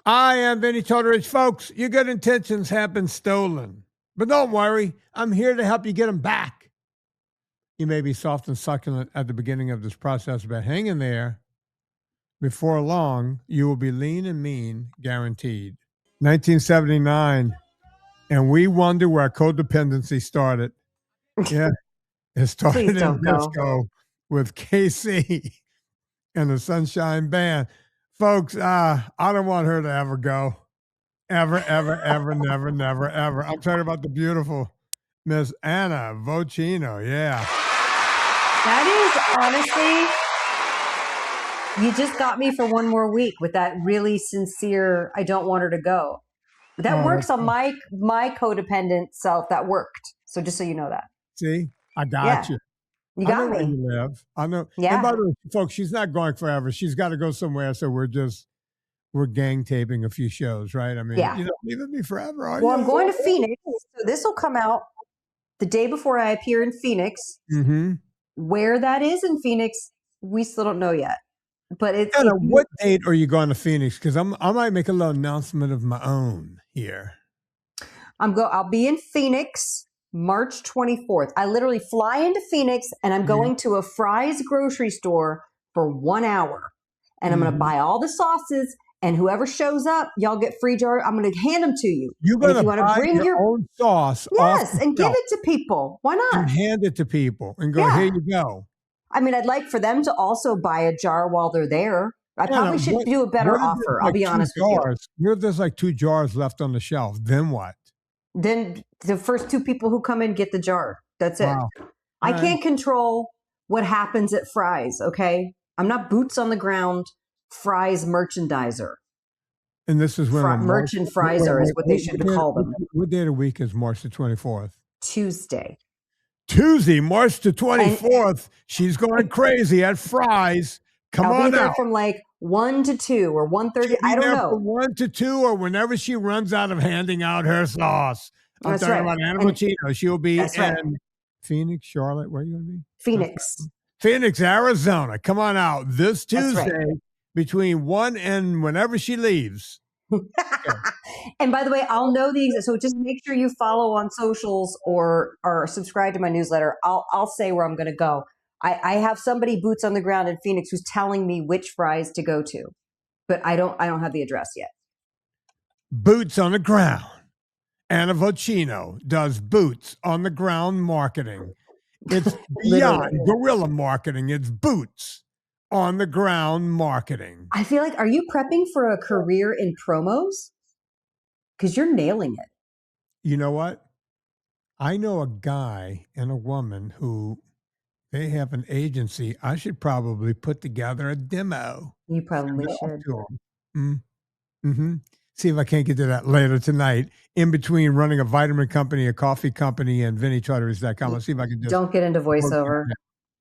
I am Vinnie Tortorich. Folks, your good intentions have been stolen. But don't worry, I'm here to help you get them back. You may be soft and succulent at the beginning of this process, but hang in there. Before long, you will be lean and mean, guaranteed. 1979, and we wonder where codependency started. Yeah, it started in disco with KC and the Sunshine Band. Folks, I don't want her to ever go. Ever, never, never, ever. I'm talking about the beautiful Miss Anna Vocino. Yeah. That is honestly, you just got me for one more week with that really sincere, I don't want her to go. That works on my codependent self. That worked. So just so you know that. See, I got you. You got I know me. where you live. I know. Yeah. And by the way, folks, she's not going forever. She's got to go somewhere. So we're gang taping a few shows, right? I mean, you're not leaving me forever, are you? Well, I'm going to Phoenix. So this will come out the day before I appear in Phoenix. Mm-hmm. Where that is in Phoenix, we still don't know yet. But it's Anna, what date are you going to Phoenix? Because I might make a little announcement of my own here. I'll be in Phoenix March 24th. I literally fly into Phoenix and I'm going to a Fry's grocery store for 1 hour. And I'm going to buy all the sauces, and whoever shows up, y'all get free jar. I'm going to hand them to you. You're going to buy your own sauce. Yes, and give it to people. Why not? And hand it to people and go, here you go. I mean, I'd like for them to also buy a jar while they're there. I probably should do a better offer. I'll be honest with you. There's like 2 jars left on the shelf. Then what? Then the first 2 people who come in get the jar. That's it. Wow. I can't control what happens at Fry's, okay? I'm not boots on the ground Fry's merchandiser. And this is when merchant Fryer is what they should call them. What day of the week is March the 24th? Tuesday, March the 24th. She's going crazy at Fry's. I'll be there from like 1 to 2 or 1:30. I don't know. From 1 to 2 or whenever she runs out of handing out her sauce. I'm talking about Anna Vocino. She'll be in Phoenix, Charlotte. Where are you going to be? Phoenix, Arizona. Come on out this Tuesday between 1 and whenever she leaves. And by the way, I'll know so just make sure you follow on socials or subscribe to my newsletter. I'll say where I'm going to go. I have somebody boots on the ground in Phoenix who's telling me which Fry's to go to, but I don't have the address yet. Boots on the ground. Anna Vocino does boots on the ground marketing. It's beyond guerrilla marketing. It's boots on the ground marketing. I feel like, are you prepping for a career in promos? Because you're nailing it. You know what? I know a guy and a woman who they have an agency. I should probably put together a demo. You probably should. See if I can't get to that later tonight. In between running a vitamin company, a coffee company, and VinnieTortorich.com. Let's see if I can just don't get into voiceover.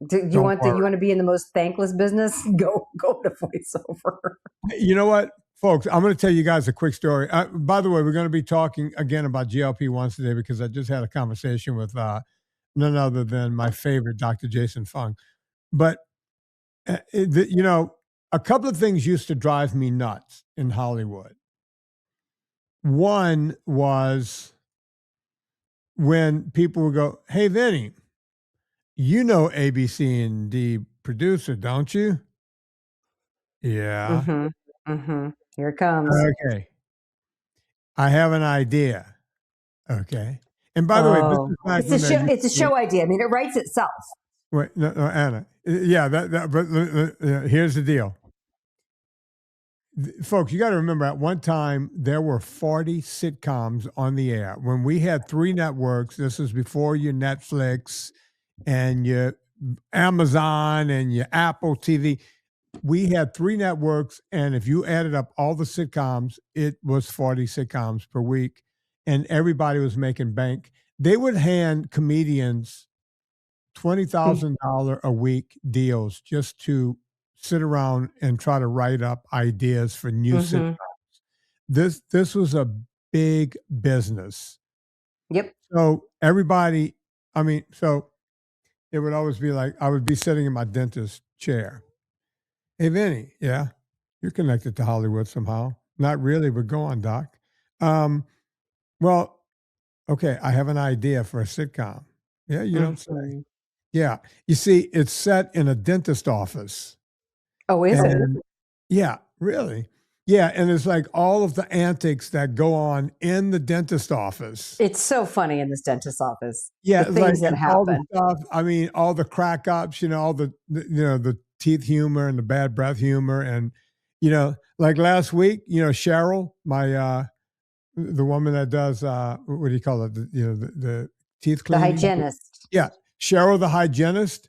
Do you want to be in the most thankless business? Go to voiceover. You know what, folks? I'm going to tell you guys a quick story. By the way, we're going to be talking again about GLP-1s today because I just had a conversation with none other than my favorite, Dr. Jason Fung. But a couple of things used to drive me nuts in Hollywood. One was when people would go, "Hey, Vinnie, you know ABC and D producer, don't you?" Yeah. Here it comes. Okay. I have an idea. Okay. And by the way, it's a show idea. I mean, it writes itself. Wait, no, Anna. Yeah, but here's the deal. Folks, you got to remember at one time there were 40 sitcoms on the air. When we had 3 networks, this was before your Netflix and your Amazon and your Apple TV. We had 3 networks, and if you added up all the sitcoms, it was 40 sitcoms per week, and everybody was making bank. They would hand comedians $20,000 a week deals just to sit around and try to write up ideas for new sitcoms. This was a big business. Yep. So everybody, so it would always be like, I would be sitting in my dentist chair. "Hey, Vinnie, yeah, you're connected to Hollywood somehow. Not really, but go on, Doc. Um, well, okay, I have an idea for a sitcom. Yeah, you don't say. Mhm. Yeah. You see, it's set in a dentist office. Oh, is it? And yeah, really. Yeah, and it's like all of the antics that go on in the dentist office. It's so funny in this dentist's office. Yeah, The it's like things that and all the happen. stuff. I mean, all the crack ups, all the teeth humor and the bad breath humor, and like last week, Cheryl, my the woman that does what do you call it? The teeth The cleaning. hygienist. Yeah, Cheryl, the hygienist,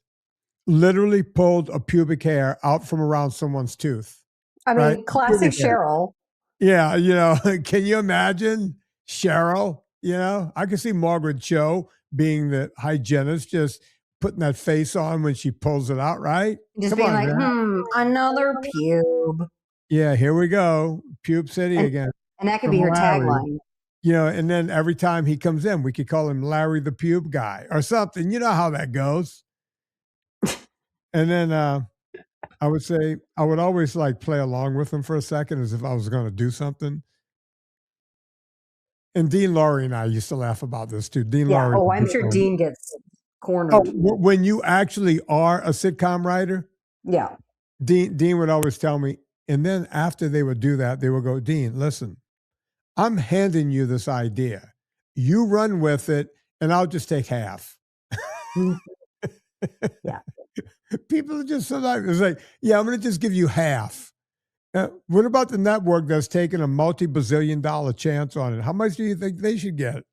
literally pulled a pubic hair out from around someone's tooth. I Right? mean, classic Pubic hair. Cheryl. Yeah, can you imagine Cheryl? I could see Margaret Cho being the hygienist, just putting that face on when she pulls it out, right? Just Come being on, like, man. another pube. Yeah, here we go. Pube City And, again and that could be from her Larry. tagline. And then every time he comes in, we could call him Larry the Pube Guy or something. You know how that goes. And then I would say I would always like play along with him for a second as if I was going to do something. And Dean Laurie and I used to laugh about this too. Dean Yeah. Laurie. Oh, I'm sure Dean gets cornered. Oh, when you actually are a sitcom writer, Yeah. Dean would always tell me, and then after they would do that, they would go, Dean, listen, I'm handing you this idea. You run with it, and I'll just take half. Yeah. People are just sometimes, it's like, yeah, I'm going to just give you half. What about the network that's taking a multi-bazillion-dollar chance on it? How much do you think they should get?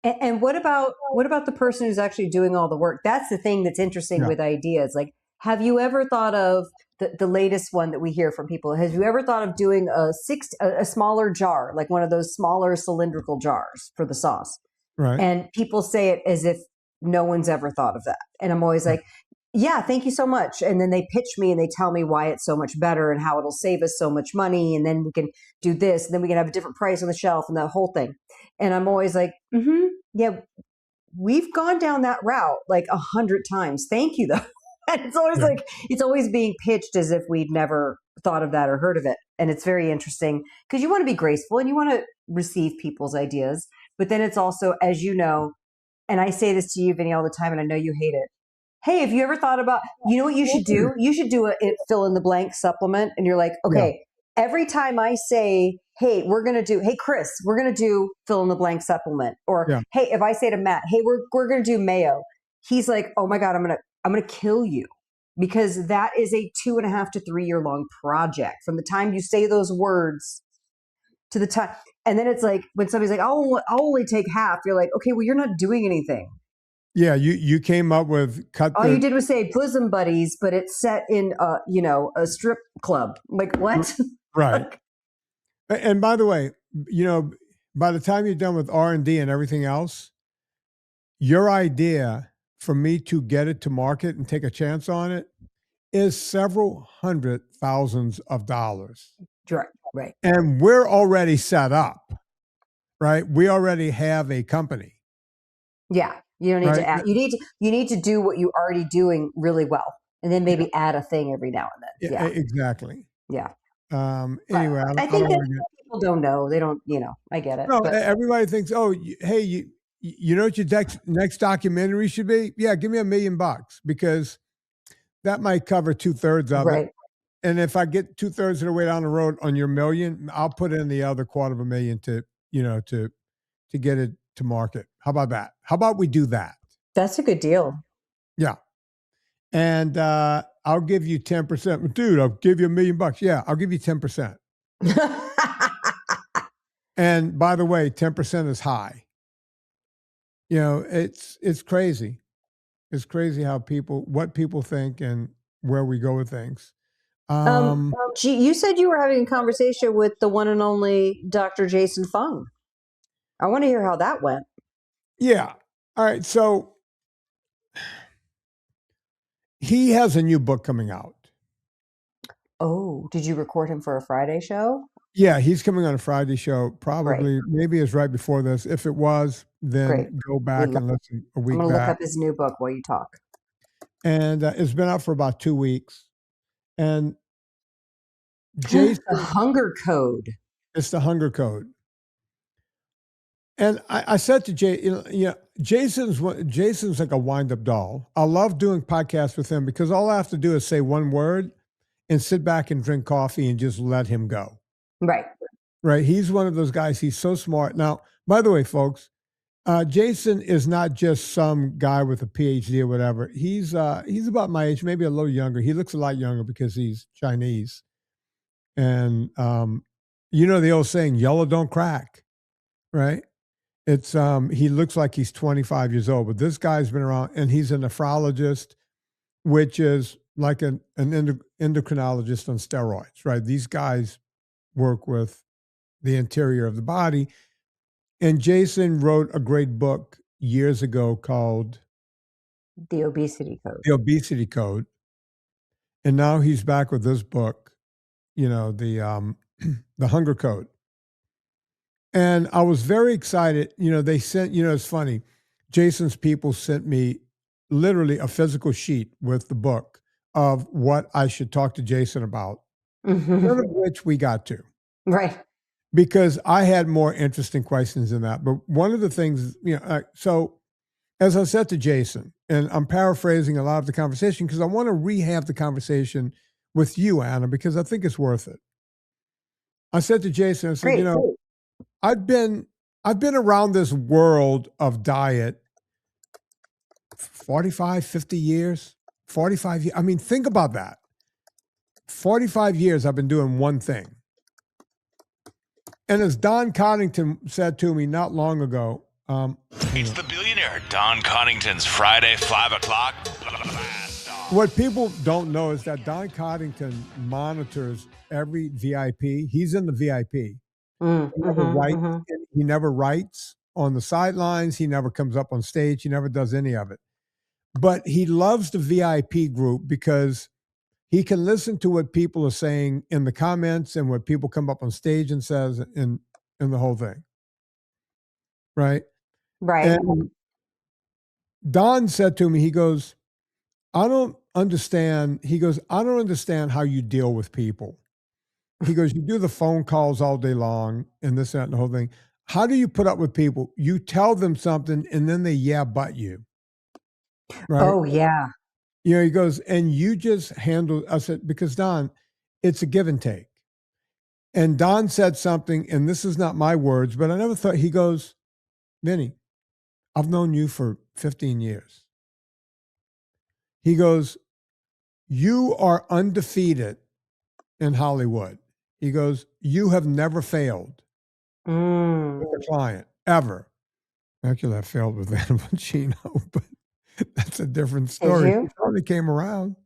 And what about the person who's actually doing all the work? That's the thing that's interesting with ideas. Like, have you ever thought of the latest one that we hear from people? Have you ever thought of doing a smaller jar, like one of those smaller cylindrical jars for the sauce? Right. And people say it as if no one's ever thought of that. And I'm always like, yeah, thank you so much. And then they pitch me and they tell me why it's so much better and how it'll save us so much money. And then we can do this, and then we can have a different price on the shelf and the whole thing. And I'm always like, yeah, we've gone down that route like 100 times. Thank you, though. And it's always like, it's always being pitched as if we'd never thought of that or heard of it. And it's very interesting because you want to be graceful and you want to receive people's ideas. But then it's also, as you know, and I say this to you, Vinny, all the time, and I know you hate it. Hey, have you ever thought about, you know what you should do? You should do a fill in the blank supplement. And you're like, okay, every time I say, hey, hey, Chris, we're going to do fill in the blank supplement. Or, hey, if I say to Matt, hey, we're going to do mayo. He's like, oh my God, I'm going to kill you, because that is a 2.5 to 3 year long project from the time you say those words to the time. And then it's like, when somebody's like, I'll only take half. You're like, okay, well, you're not doing anything. Yeah, you came up with all you did was say bosom buddies, but it's set in a strip club. Like, what? Right. And by the way, by the time you're done with R&D and everything else, your idea for me to get it to market and take a chance on it is several $100,000s. Right. And we're already set up, right? We already have a company. Yeah. You don't need to add. You need to do what you're already doing really well, and then maybe add a thing every now and then. Yeah, exactly. Yeah. Anyway, I think that people don't know. They don't. I get it. No, everybody thinks, oh, hey, you know what your next documentary should be? Yeah, give me $1 million, because that might cover 2/3 of it. And if I get 2/3 of the way down the road on your $1 million, I'll put in the other $250,000 to get it to market. How about that? How about we do that? That's a good deal. Yeah. And I'll give you 10%. Dude, I'll give you $1 million. Yeah, I'll give you 10%. And by the way, 10% is high. It's crazy. It's crazy what people think and where we go with things. You said you were having a conversation with the one and only Dr. Jason Fung. I want to hear how that went. Yeah. All right. So he has a new book coming out. Oh, did you record him for a Friday show? Yeah, he's coming on a Friday show. Probably, maybe it's right before this. If it was, then go back and listen a week back. I'm going to look up his new book while you talk. And it's been out for about 2 weeks. And Jason, The Hunger Code. It's the hunger code. And I said to Jay, Jason's like a wind-up doll. I love doing podcasts with him because all I have to do is say one word and sit back and drink coffee and just let him go. Right. Right. He's one of those guys. He's so smart. Now, by the way, folks, Jason is not just some guy with a PhD or whatever. He's about my age, maybe a little younger. He looks a lot younger because he's Chinese. And the old saying, yellow don't crack, right? It's he looks like he's 25 years old, but this guy's been around, and he's a nephrologist, which is like an endocrinologist on steroids, right? These guys work with the interior of the body. And Jason wrote a great book years ago called The Obesity Code. The Obesity Code. And now he's back with this book, the Hunger Code. And I was very excited. They sent, it's funny. Jason's people sent me literally a physical sheet with the book of what I should talk to Jason about, none of which we got to. Right. Because I had more interesting questions than that. But one of the things, so as I said to Jason, and I'm paraphrasing a lot of the conversation because I want to rehab the conversation with you, Anna, because I think it's worth it. I said to Jason, I said, Great. I've been around this world of diet 45, 50 years, 45 years. I mean, think about that. 45 years I've been doing one thing. And as Don Coddington said to me not long ago, it's the billionaire Don Coddington's Friday 5 o'clock. What people don't know is that Don Coddington monitors every VIP. He's in the VIP. He never writes on the sidelines. He never comes up on stage. He never does any of it. But he loves the VIP group because he can listen to what people are saying in the comments and what people come up on stage and says in the whole thing. Right? Right. And Don said to me, he goes, I don't understand how you deal with people. He goes, you do the phone calls all day long and this, that, and the whole thing. How do you put up with people? You tell them something and then they but you. Right? Oh, yeah. He goes, and you just handle, I said, because Don, it's a give and take. And Don said something, and this is not my words, but I never thought, he goes, Vinnie, I've known you for 15 years. He goes, you are undefeated in Hollywood. He goes, you have never failed with a client, ever. Actually, I failed with Anna Vocino, but that's a different story. He probably came around.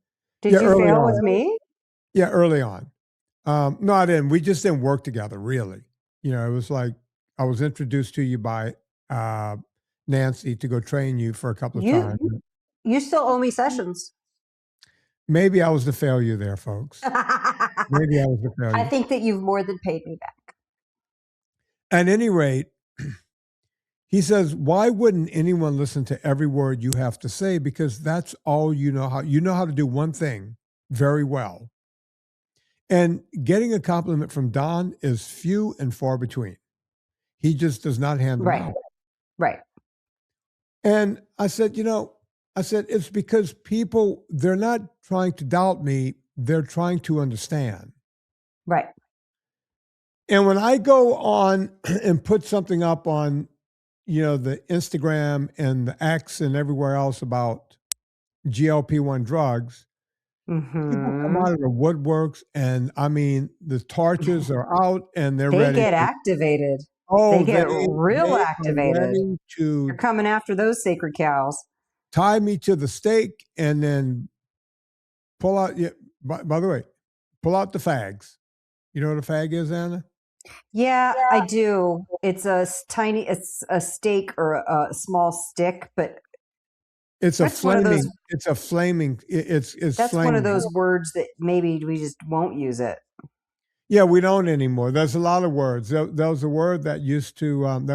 Did you fail with me? Yeah, early on. No, I didn't. We just didn't work together, really. It was like I was introduced to you by Nancy to go train you for a couple of times. You still owe me sessions. Maybe I was the failure there, folks. Maybe I was the failure. I think that you've more than paid me back. At any rate, he says, why wouldn't anyone listen to every word you have to say? Because that's all you know how. You know how to do one thing very well. And getting a compliment from Don is few and far between. He just does not handle it. Right. And I said, it's because people, they're not trying to doubt me. They're trying to understand. Right. And when I go on and put something up on, the Instagram and the X and everywhere else about GLP-1 drugs, people come out of the woodworks, and I mean, the torches are out and they're ready. They get activated. Oh, they get real activated. You're coming after those sacred cows. Tie me to the stake and then pull out. Yeah, by the way, pull out the fags. You know what a fag is, Anna? Yeah, I do. It's a stake or a small stick, but it's a flaming. That's flaming. One of those words that maybe we just won't use it. Yeah, we don't anymore. There's a lot of words. There was a word that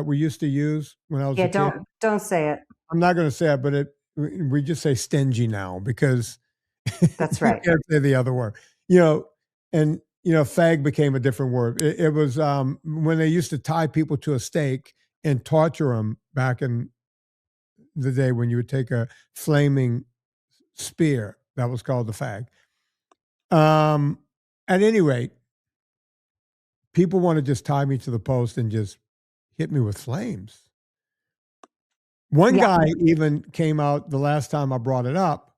we used to use when I was a kid. Don't say it. I'm not going to say it, but we just say stingy now because that's right. You can't say the other word. And fag became a different word. It was when they used to tie people to a stake and torture them back in the day when you would take a flaming spear. That was called the fag. At any rate, people want to just tie me to the post and just hit me with flames. One guy even came out the last time I brought it up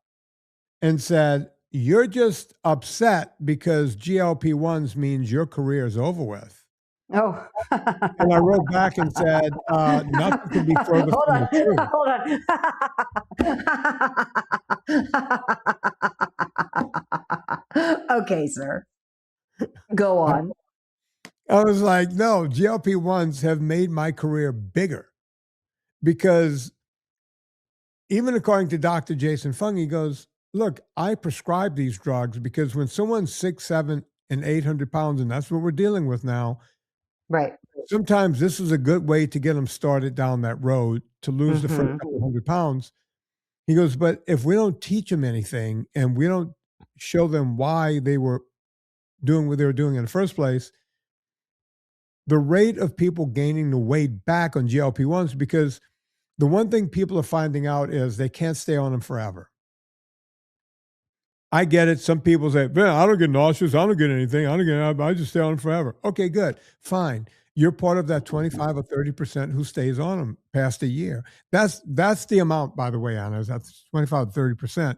and said, "You're just upset because GLP-1s means your career is over with." Oh. And I wrote back and said, nothing could be further from the truth. Okay, sir. Go on. I was like, no, GLP-1s have made my career bigger because even according to Dr. Jason Fung, he goes, look, I prescribe these drugs because when someone's 6, 7, and 800 pounds, and that's what we're dealing with now, right? Sometimes this is a good way to get them started down that road to lose the first couple hundred pounds. He goes, but if we don't teach them anything and we don't show them why they were doing what they were doing in the first place, the rate of people gaining the weight back on GLP-1s, because the one thing people are finding out is they can't stay on them forever. I get it. Some people say, man, I don't get nauseous. I don't get anything. I just stay on them forever. Okay, good. Fine. You're part of that 25 or 30% who stays on them past a year. That's the amount, by the way, Anna, is that's 25 to 30%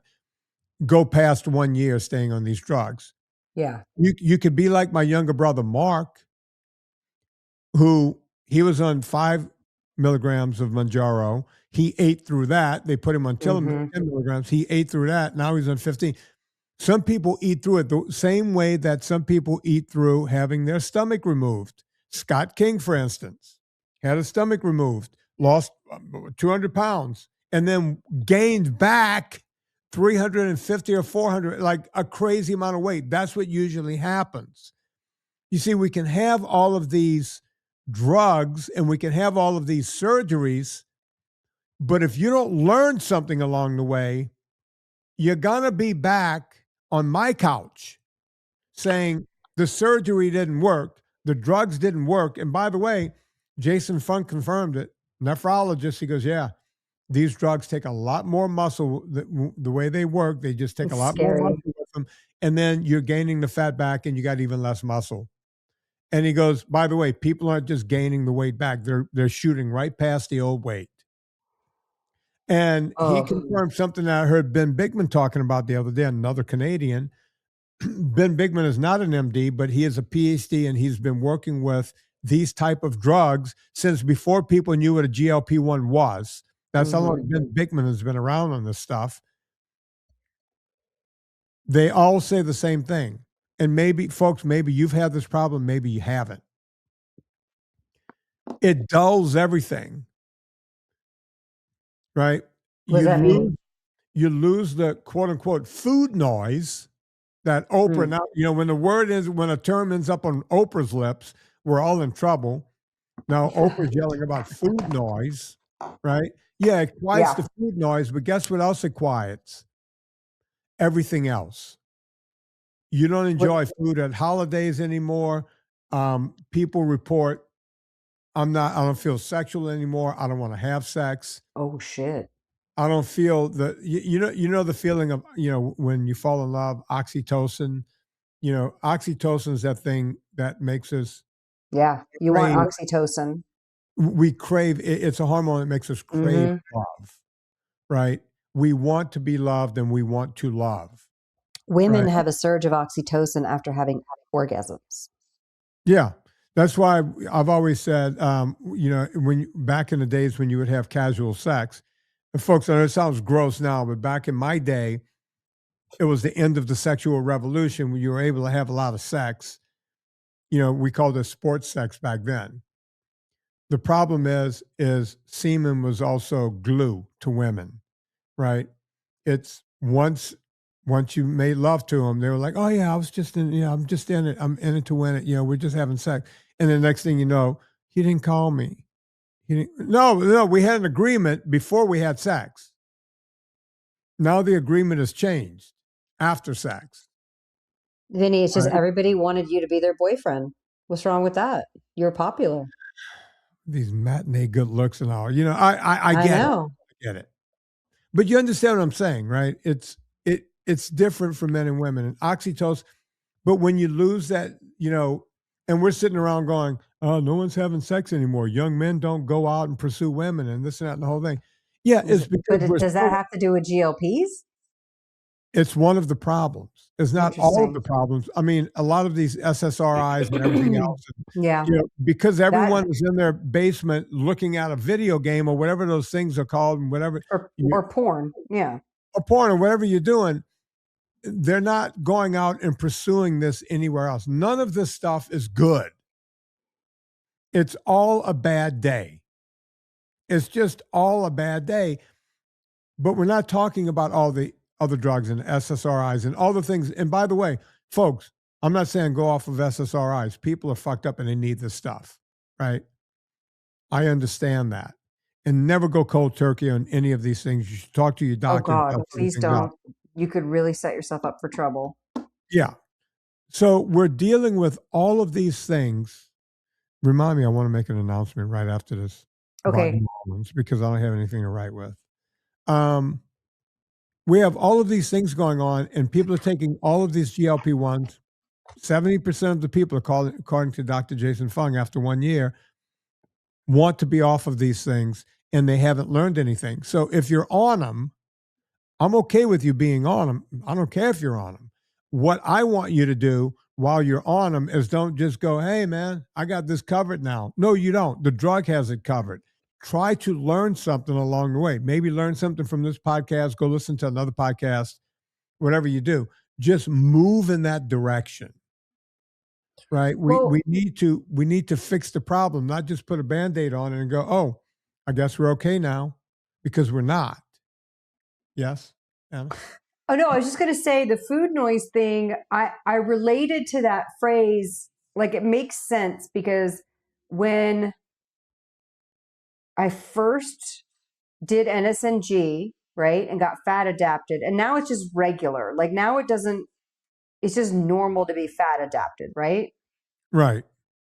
go past 1 year staying on these drugs. Yeah. You could be like my younger brother, Mark, who he was on 5 milligrams of Mounjaro. He ate through that. They put him on 10 milligrams. He ate through that. Now he's on 15. Some people eat through it the same way that some people eat through having their stomach removed. Scott King, for instance, had his stomach removed, lost 200 pounds, and then gained back 350 or 400, like a crazy amount of weight. That's what usually happens. You see, we can have all of these drugs and we can have all of these surgeries, but if you don't learn something along the way, you're going to be back on my couch saying the surgery didn't work, the drugs didn't work. And by the way, Jason Fung confirmed it. Nephrologist, he goes, yeah, these drugs take a lot more muscle. The way they work, they just take a lot more muscle with them. And then you're gaining the fat back and you got even less muscle. And he goes, by the way, people aren't just gaining the weight back. They're shooting right past the old weight. And he confirmed something that I heard Ben Bigman talking about the other day, another Canadian. Ben Bigman is not an MD, but he is a PhD, and he's been working with these type of drugs since before people knew what a GLP-1 was. That's how long Ben Bigman has been around on this stuff. They all say the same thing. And maybe, folks, maybe you've had this problem, maybe you haven't. It dulls everything, right? What does that mean? You lose the quote-unquote food noise that Oprah, now, when a term ends up on Oprah's lips, we're all in trouble. Now, Oprah's yelling about food noise, right? Yeah, it quiets the food noise, but guess what else it quiets? Everything else. You don't enjoy food at holidays anymore. People report, I don't feel sexual anymore. I don't want to have sex. Oh, shit. I don't feel the feeling of, when you fall in love, oxytocin, oxytocin is that thing that makes us. Yeah. You want oxytocin. We crave, it's a hormone that makes us crave love, right? We want to be loved and we want to love. Women have a surge of oxytocin after having orgasms. Yeah. That's why I've always said, when back in the days when you would have casual sex, and folks, I know it sounds gross now, but back in my day, it was the end of the sexual revolution when you were able to have a lot of sex. We called it sports sex back then. The problem is semen was also glue to women, right? It's once you made love to them, they were like, oh yeah, I'm just in it. I'm in it to win it. We're just having sex. And the next thing you know, he didn't call me. No, we had an agreement before we had sex. Now the agreement has changed after sex. Vinny, it's just Right? everybody wanted you to be their boyfriend. What's wrong with that? You're popular. These matinee good looks and all. I I get it. know. I get it. But you understand what I'm saying, right? It's different for men and women. And oxytocin, but when you lose that, and we're sitting around going, oh, no one's having sex anymore. Young men don't go out and pursue women and this and that and the whole thing. Yeah, it's because Does that have to do with GLPs? it's one of the problems. It's not all of the problems. I mean, a lot of these SSRIs and everything else, Yeah. because everyone is in their basement looking at a video game or whatever those things are called and whatever. Or porn. Yeah. Or porn or whatever you're doing, they're not going out and pursuing this anywhere else. None of this stuff is good. It's all a bad day. It's just all a bad day. But we're not talking about all the other drugs and SSRIs and all the things. And by the way, folks, I'm not saying go off of SSRIs. People are fucked up and they need this stuff, right? I understand that. And never go cold turkey on any of these things. You should talk to your doctor. Oh God, please don't. You could really set yourself up for trouble. Yeah. So we're dealing with all of these things. Remind me, I want to make an announcement right after this. Okay. Because I don't have anything to write with. We have all of these things going on, and people are taking all of these GLP-1s. 70% of the people, according to Dr. Jason Fung, after 1 year, want to be off of these things, and they haven't learned anything. So if you're on them, I'm okay with you being on them. I don't care if you're on them. What I want you to do while you're on them is don't just go, hey, man, I got this covered now. No, you don't. The drug has it covered. Try to learn something along the way. Maybe learn something from this podcast. Go listen to another podcast, whatever you do. Just move in that direction, right? We need to fix the problem, not just put a Band-Aid on it and go, oh, I guess we're okay now, because we're not. Yes, Anna? Oh, no, I was just going to say the food noise thing, I related to that phrase, like it makes sense, because when I first did NSNG, right, and got fat adapted, and now it's just regular. Like now it's just normal to be fat adapted, right? Right.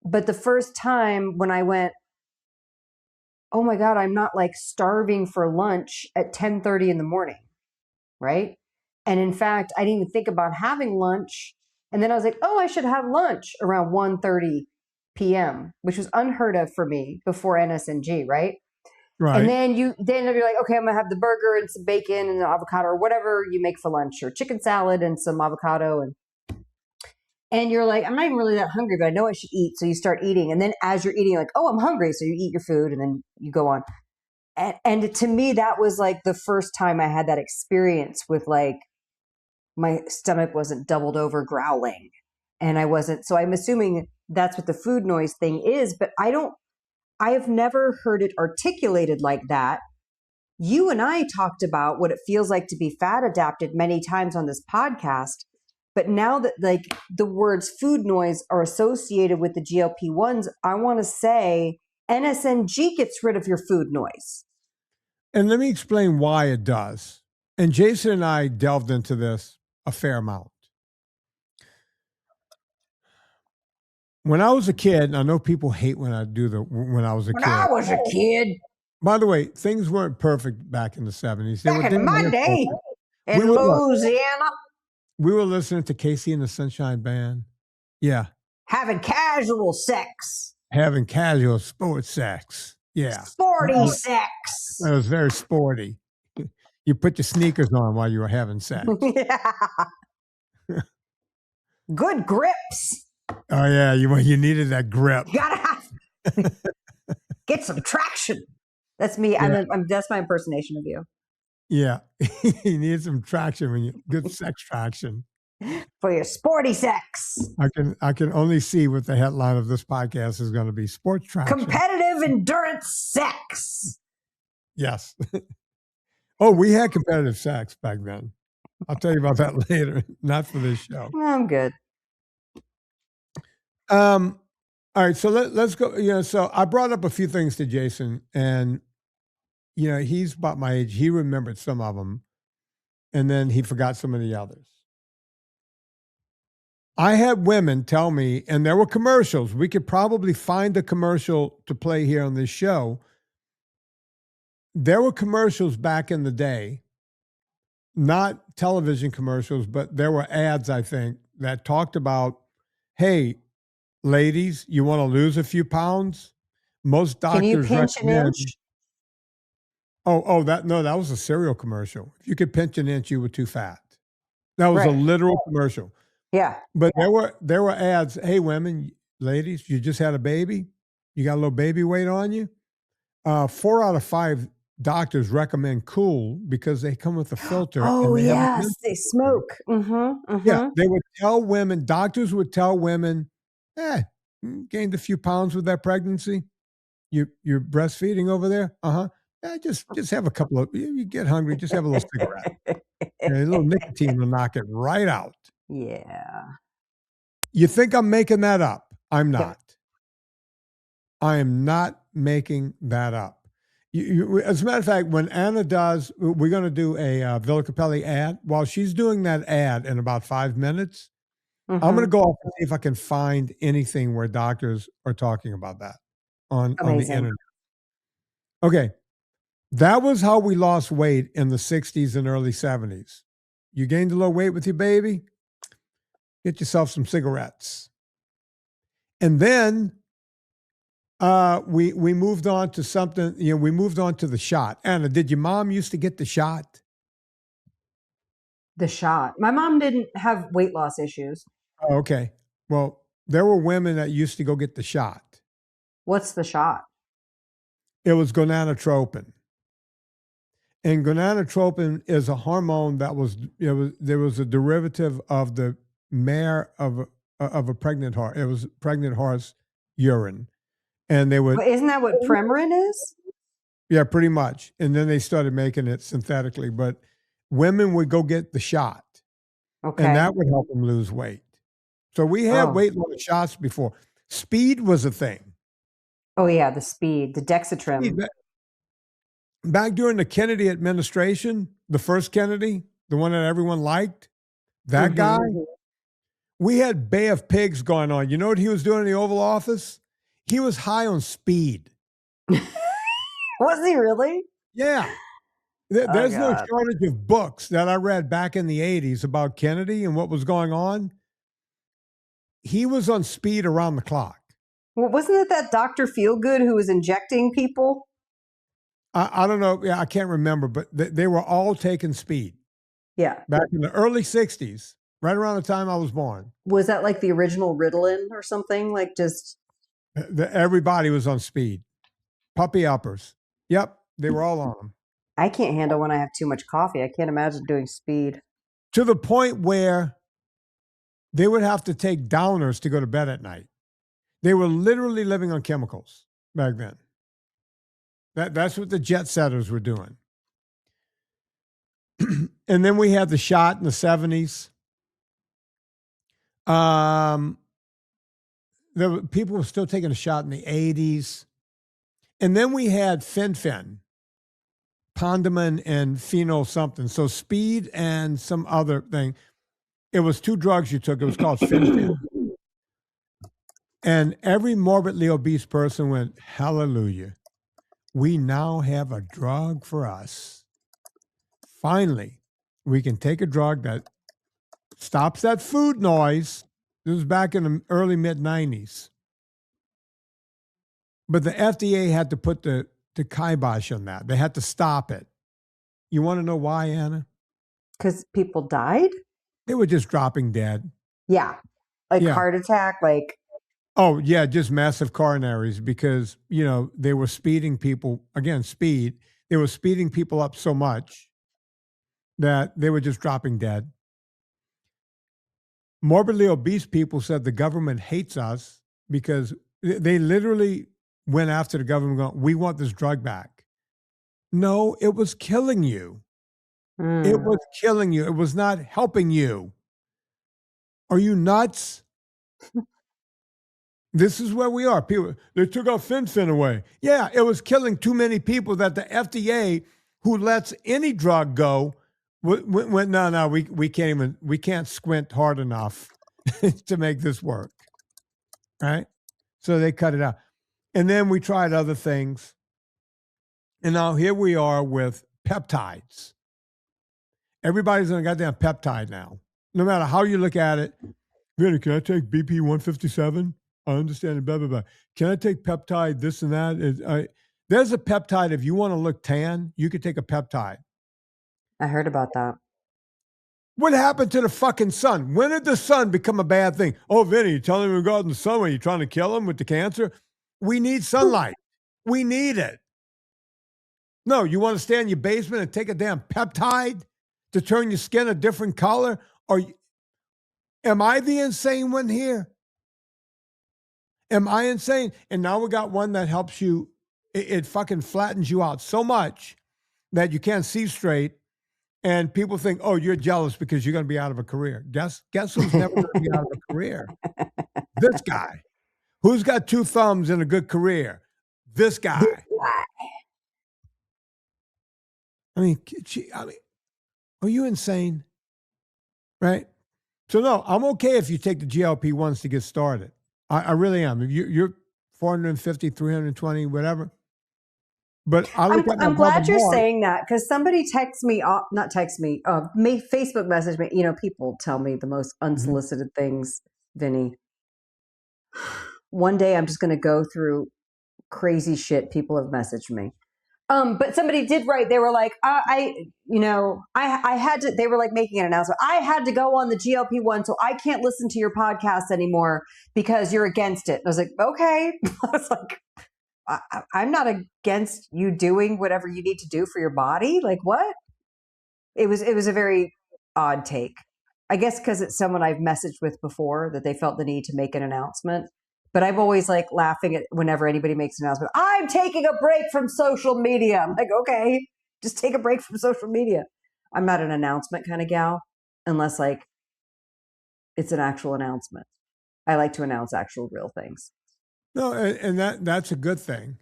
But the first time when I went, oh my God, I'm not like starving for lunch at 10:30 in the morning, right? And in fact, I didn't even think about having lunch. And then I was like, oh, I should have lunch around 1:30 p.m., which was unheard of for me before NSNG, right? Right. And then you're like, okay, I'm gonna have the burger and some bacon and an avocado or whatever you make for lunch, or chicken salad and some avocado, and you're like, I'm not even really that hungry, but I know I should eat. So you start eating, and then as you're eating, you're like, oh, I'm hungry, so you eat your food, and then you go on. And to me, that was like the first time I had that experience with like my stomach wasn't doubled over growling, and I wasn't. So I'm assuming that's what the food noise thing is, but I have never heard it articulated like that. You and I talked about what it feels like to be fat adapted many times on this podcast. But now that like the words food noise are associated with the GLP-1s, I want to say NSNG gets rid of your food noise. And let me explain why it does. And Jason and I delved into this a fair amount. When I was a kid, and I know people hate when I do when I was a kid. When I was a kid. By the way, things weren't perfect back in the 70s. Back in my day in Louisiana. We were listening to Casey and the Sunshine Band. Yeah. Having casual sex. Having casual sports sex. Yeah. Sporty sex. It was very sporty. You put your sneakers on while you were having sex. Yeah. Good grips. Oh, yeah. You needed that grip. You gotta get some traction. That's me. Yeah. That's my impersonation of you. Yeah. You need some traction good sex traction. For your sporty sex. I can only see what the headline of this podcast is going to be: sports traction. Competitive endurance sex. Yes. Oh, we had competitive sex back then. I'll tell you about that later. Not for this show. I'm good. All right. So let's go. So I brought up a few things to Jason, and he's about my age. He remembered some of them, and then he forgot some of the others. I had women tell me, and there were commercials. We could probably find a commercial to play here on this show. There were commercials back in the day, not television commercials, but there were ads, I think, that talked about, hey, ladies, you want to lose a few pounds? Most doctors Can you pinch an recommend. inch? That was a cereal commercial. If you could pinch an inch, you were too fat. That was a Right. literal commercial. Yeah. But there were ads. Hey, women, ladies, you just had a baby. You got a little baby weight on you. 4 out of 5 doctors recommend Cool because they come with a filter. Oh, and they have a yes. filter. They smoke. Yeah, they would tell women. Doctors would tell women, gained a few pounds with that pregnancy. You're breastfeeding over there. Just have a couple of. You get hungry, just have a little cigarette. And a little nicotine will knock it right out. Yeah. You think I'm making that up? I'm Yep. not. I am not making that up. As a matter of fact, when Anna does, we're going to do a Villa Capelli ad. While she's doing that ad in about 5 minutes, I'm going to Mhm. go off and see if I can find anything where doctors are talking about that on the Amazing. internet. Okay. That was how we lost weight in the 60s and early 70s. You gained a little weight with your baby, get yourself some cigarettes. And then we moved on to something, we moved on to the shot. Anna, did your mom used to get the shot? The shot. My mom didn't have weight loss issues. Oh, okay. Well, there were women that used to go get the shot. What's the shot? It was gonadotropin. And gonadotropin is a hormone there was a derivative of the mare of a pregnant horse. It was pregnant horse urine. And they would, But isn't that what Premarin is? yeah, pretty much. And then they started making it synthetically. But women would go get the shot, Okay. and that would help them lose weight. So we had Oh. weight loss shots before. Speed was a thing. Oh, yeah, the speed, the Dexatrim. Back during the Kennedy administration, the first Kennedy, the one that everyone liked, that Mhm. guy, we had Bay of Pigs going on. You know what he was doing in the Oval Office? He was high on speed. Was he really? Yeah. There's no God. shortage of books that I read back in the 80s about Kennedy and what was going on. He was on speed around the clock. Well, wasn't it that Dr. Feelgood who was injecting people? I don't know. Yeah, I can't remember, but they were all taking speed Yeah. back in the early 60s, right around the time I was born. Was that like the original Ritalin or something? Like just Everybody was on speed. Puppy uppers. Yep, they were all on them. I can't handle when I have too much coffee. I can't imagine doing speed. To the point where they would have to take downers to go to bed at night. They were literally living on chemicals back then. That's what the jet setters were doing. And then we had the shot in the 70s. People were still taking a shot in the 80s. And then we had Fen-Phen, Pondamin and Pheno something. So speed and some other thing. It was 2 drugs you took. It was called Fen-Phen. And every morbidly obese person went, hallelujah. We now have a drug for us. Finally, we can take a drug that stops that food noise. This was back in the early mid-90s. But the FDA had to put the kibosh on that. They had to stop it. You want to know why, Anna? Because people died? They were just dropping dead. Yeah. Like Yeah. heart attack, like Oh, yeah, just massive coronaries because, they were speeding people, again, speed. They were speeding people up so much that they were just dropping dead. Morbidly obese people said the government hates us because they literally went after the government going, we want this drug back. No, it was killing you. It was killing you. It was not helping you. Are you nuts? This is where we are. People, they took our Fen-Phen away. Yeah, it was killing too many people that the FDA, who lets any drug go, went, no, we can't squint hard enough to make this work. Right? So they cut it out. And then we tried other things. And now here we are with peptides. Everybody's on a goddamn peptide now. No matter how you look at it. Vinnie, can I take BP 157? I understand it, blah, blah, blah. Can I take peptide, this and that? There's a peptide. If you want to look tan, you could take a peptide. I heard about that. What happened to the fucking sun? When did the sun become a bad thing? Oh, Vinnie, you're telling me regarding the sun, when you're trying to kill him with the cancer? We need sunlight. We need it. No, you want to stay in your basement and take a damn peptide to turn your skin a different color? Or am I the insane one here? Am I insane? And now we got one that helps you. It fucking flattens you out so much that you can't see straight. And people think, oh, you're jealous because you're going to be out of a career. Guess who's never going to be out of a career? This guy. Who's got 2 thumbs and a good career? This guy. I mean, are you insane? Right? So no, I'm okay if you take the GLP-1s to get started. I really am. If you're 450, 320, whatever. But I'm glad you're saying that, because somebody texts me, not text me, Facebook message me. You know, people tell me the most unsolicited things, Vinny. One day I'm just going to go through crazy shit people have messaged me. But somebody did write, they were like, I had to, they were like making an announcement. I had to go on the GLP-1, so I can't listen to your podcast anymore because you're against it. And I was like, okay. I was like, I'm not against you doing whatever you need to do for your body. Like, what? It was a very odd take. I guess because it's someone I've messaged with before that they felt the need to make an announcement. But I'm always like laughing at whenever anybody makes an announcement. I'm taking a break from social media. I'm like, okay, just take a break from social media. I'm not an announcement kind of gal unless like it's an actual announcement. I like to announce actual real things. No, and that's a good thing,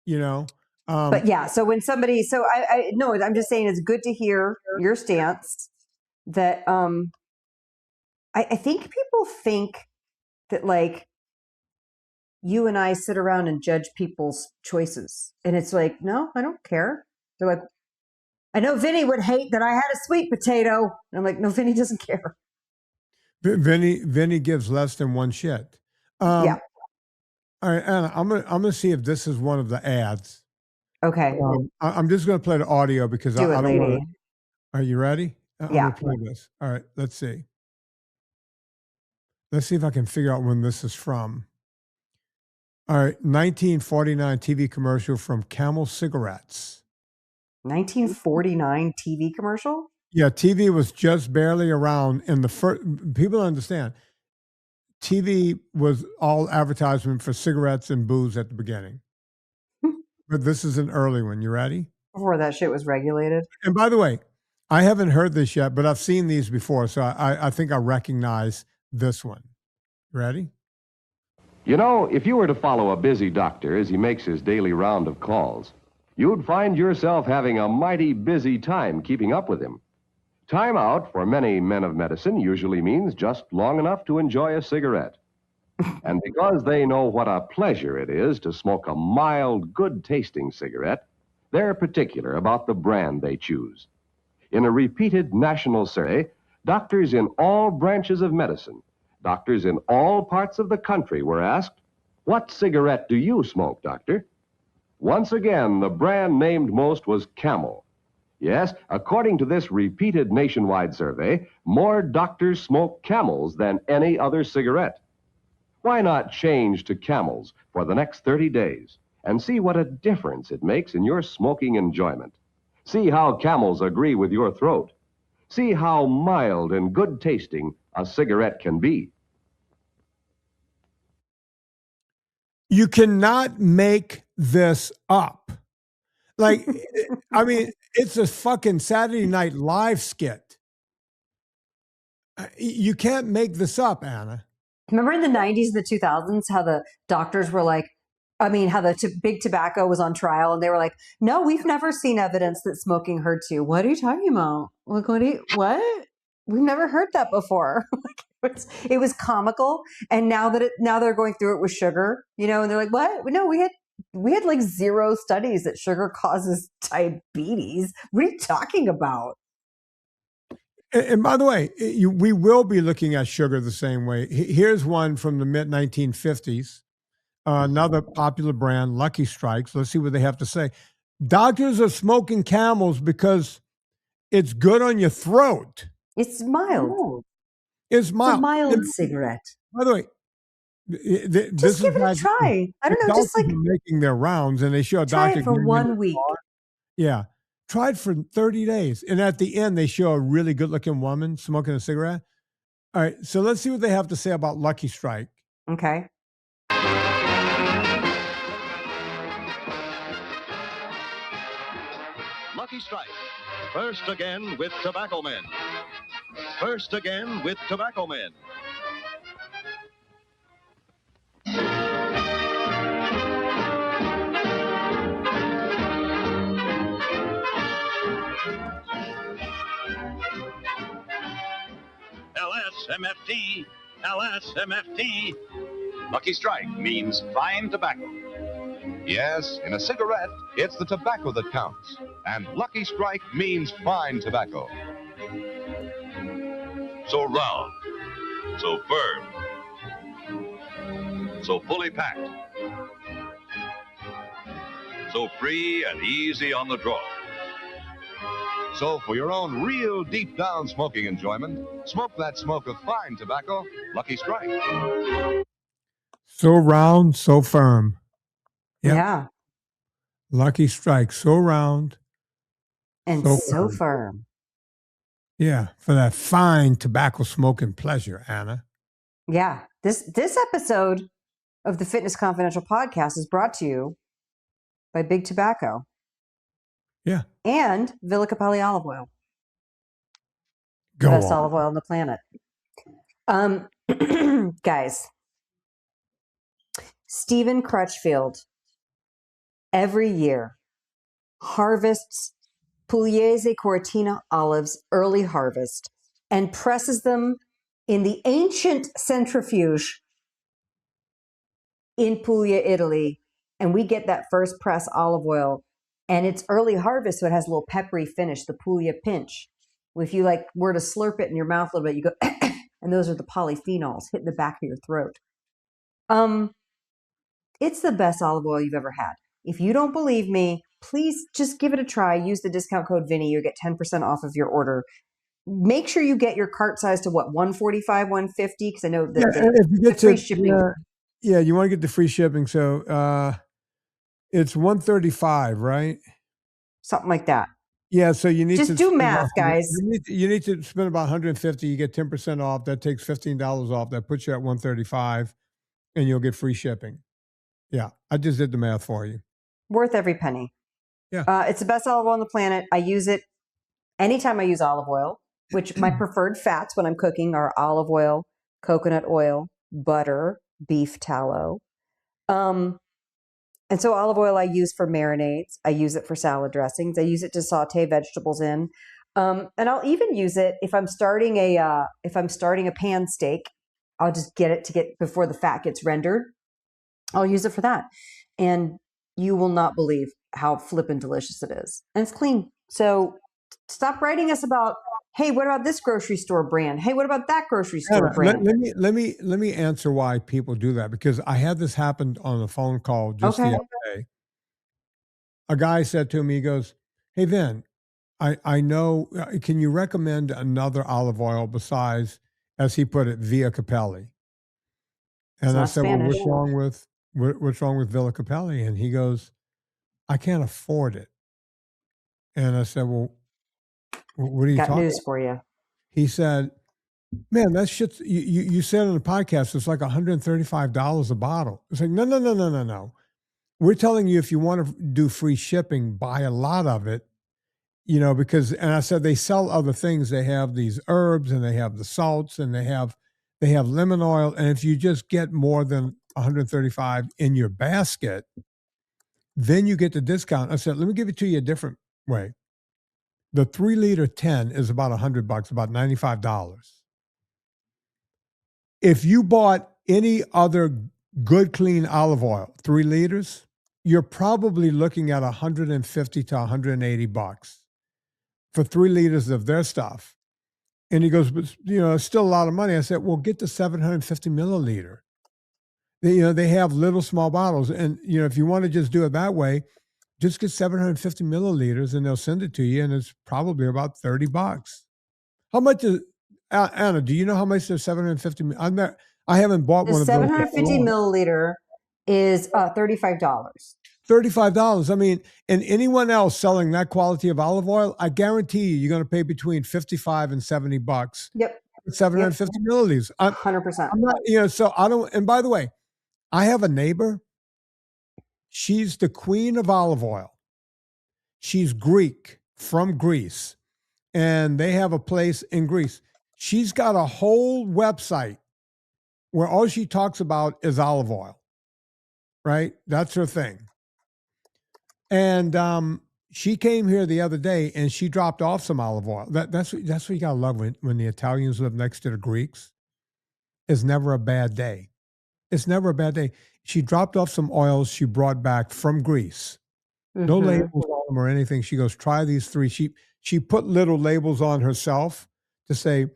you know. But yeah, so when somebody, I no, I'm just saying it's good to hear your stance. That I think people think that like you and I sit around and judge people's choices, and it's like, no, I don't care. They're like, I know Vinny would hate that I had a sweet potato, and I'm like, no, Vinny doesn't care. Vinny gives less than one shit. Yeah. All right, Anna, I'm gonna see if this is one of the ads. Okay. I'm just gonna play the audio because I don't want to. Are you ready? I'm gonna play this. All right, let's see. Let's see if I can figure out when this is from. All right, 1949 TV commercial from Camel Cigarettes. 1949 TV commercial? Yeah, TV was just barely around in the first. People don't understand. TV was all advertisement for cigarettes and booze at the beginning. But this is an early one. You ready? Before that shit was regulated. And by the way, I haven't heard this yet, but I've seen these before, so I think I recognize this one. Ready? You know, if you were to follow a busy doctor as he makes his daily round of calls, you'd find yourself having a mighty busy time keeping up with him. Time out for many men of medicine usually means just long enough to enjoy a cigarette. And because they know what a pleasure it is to smoke a mild, good-tasting cigarette, they're particular about the brand they choose. In a repeated national survey, doctors in all branches of medicine, doctors in all parts of the country were asked, "What cigarette do you smoke, doctor?" Once again, the brand named most was Camel. Yes, according to this repeated nationwide survey, more doctors smoke Camels than any other cigarette. Why not change to Camels for the next 30 days and see what a difference it makes in your smoking enjoyment? See how Camels agree with your throat. See how mild and good tasting a cigarette can be. You cannot make this up. Like, I mean, it's a fucking Saturday Night Live skit. You can't make this up, Anna. Remember in the 90s and the 2000s, how the doctors were like, how the big tobacco was on trial, and they were like, no, we've never seen evidence that smoking hurts you. What are you talking about? Like, what? We've never heard that before. It was comical. And now they're going through it with sugar, and they're like, what? No, we had like 0 studies that sugar causes diabetes. What are you talking about? And by the way, we will be looking at sugar the same way. Here's one from the mid 1950s. Another popular brand, Lucky Strikes. Let's see what they have to say. Doctors are smoking Camels because it's good on your throat. It's mild. It's mild. It's a mild cigarette. By the way, just give it a try. I don't know, just like making their rounds, and they show a try doctor it for 1 week. Yeah, try it for 30 days, and at the end they show a really good-looking woman smoking a cigarette. All right, so let's see what they have to say about Lucky Strike. Okay. Lucky Strike. First again with Tobacco Men. First again with Tobacco Men. LSMFT, LSMFT. Lucky Strike means fine tobacco. Yes, in a cigarette, it's the tobacco that counts. And Lucky Strike means fine tobacco. So round, so firm, so fully packed, so free and easy on the draw. So for your own real deep down smoking enjoyment, smoke that smoke of fine tobacco, Lucky Strike. So round, so firm. Yep. Yeah. Lucky Strike, so round. And so firm. Yeah, for that fine tobacco smoking pleasure, Anna. Yeah. This episode of the Fitness Confidential podcast is brought to you by Big Tobacco. Yeah. And Villa Capelli olive oil. Go the best on. olive oil on the planet. Guys, Stephen Crutchfield every year harvests Pugliese Cortina olives early harvest and presses them in the ancient centrifuge in Puglia, Italy. And we get that first press olive oil, and it's early harvest, so it has a little peppery finish, the Puglia pinch. If you were to slurp it in your mouth a little bit, you go, and those are the polyphenols hitting the back of your throat. It's the best olive oil you've ever had. If you don't believe me, please just give it a try. Use the discount code Vinnie. You'll get 10% off of your order. Make sure you get your cart size to what, 145, 150? Because I know if you get the free shipping. Yeah, you want to get the free shipping. So it's 135, right? Something like that. Yeah, so you need just to do math, guys. You need to spend about 150. You get 10% off. That takes $15 off. That puts you at 135, and you'll get free shipping. Yeah, I just did the math for you. Worth every penny. Yeah, it's the best olive oil on the planet. I use it anytime I use olive oil, which my preferred fats when I'm cooking are olive oil, coconut oil, butter, beef tallow. And so olive oil I use for marinades. I use it for salad dressings. I use it to saute vegetables in. And I'll even use it if I'm starting a pan steak. I'll just get it before the fat gets rendered. I'll use it for that. And you will not believe how flippin' delicious it is. And it's clean. So stop writing us about, hey, what about this grocery store brand? Hey, what about that grocery store brand? Let me answer why people do that, because I had this happen on a phone call just the other day. A guy said to me, he goes, "Hey, Vin, I know, can you recommend another olive oil besides," as he put it, Via Capelli? And I said, Spanish. "Well, what's wrong with Villa Capelli?" And he goes, "I can't afford it." And I said, "Well, what are you talking about?" Got news for you. He said, "Man, that shit's," you said on the podcast, it's like $135 a bottle. It's like, no. We're telling you, if you want to do free shipping, buy a lot of it, because, and I said, they sell other things. They have these herbs, and they have the salts, and they have lemon oil. And if you just get more than 135 in your basket, then you get the discount. I said, let me give it to you a different way. The 3-liter 10 is about $100, about $95. If you bought any other good, clean olive oil, 3 liters, you're probably looking at $150 to $180 for 3 liters of their stuff. And he goes, but it's still a lot of money. I said, well, get the 750 milliliter. They have little small bottles. And, if you want to just do it that way, just get 750 milliliters and they'll send it to you. And it's probably about $30. How much is, Anna, do you know how much the 750? I haven't bought one of those. 750 milliliter is $35. $35. I mean, and anyone else selling that quality of olive oil, I guarantee you're going to pay between $55 and $70. Yep. 750 milliliters. 100%. I'm not, so I don't, and by the way, I have a neighbor. She's the queen of olive oil. She's Greek, from Greece, and they have a place in Greece. She's got a whole website where all she talks about is olive oil, right? That's her thing. And she came here the other day and she dropped off some olive oil. That's what you gotta love when the Italians live next to the Greeks. It's never a bad day. It's never a bad day. She dropped off some oils she brought back from Greece. No labels on them or anything. She goes, try these 3. She put little labels on herself to say,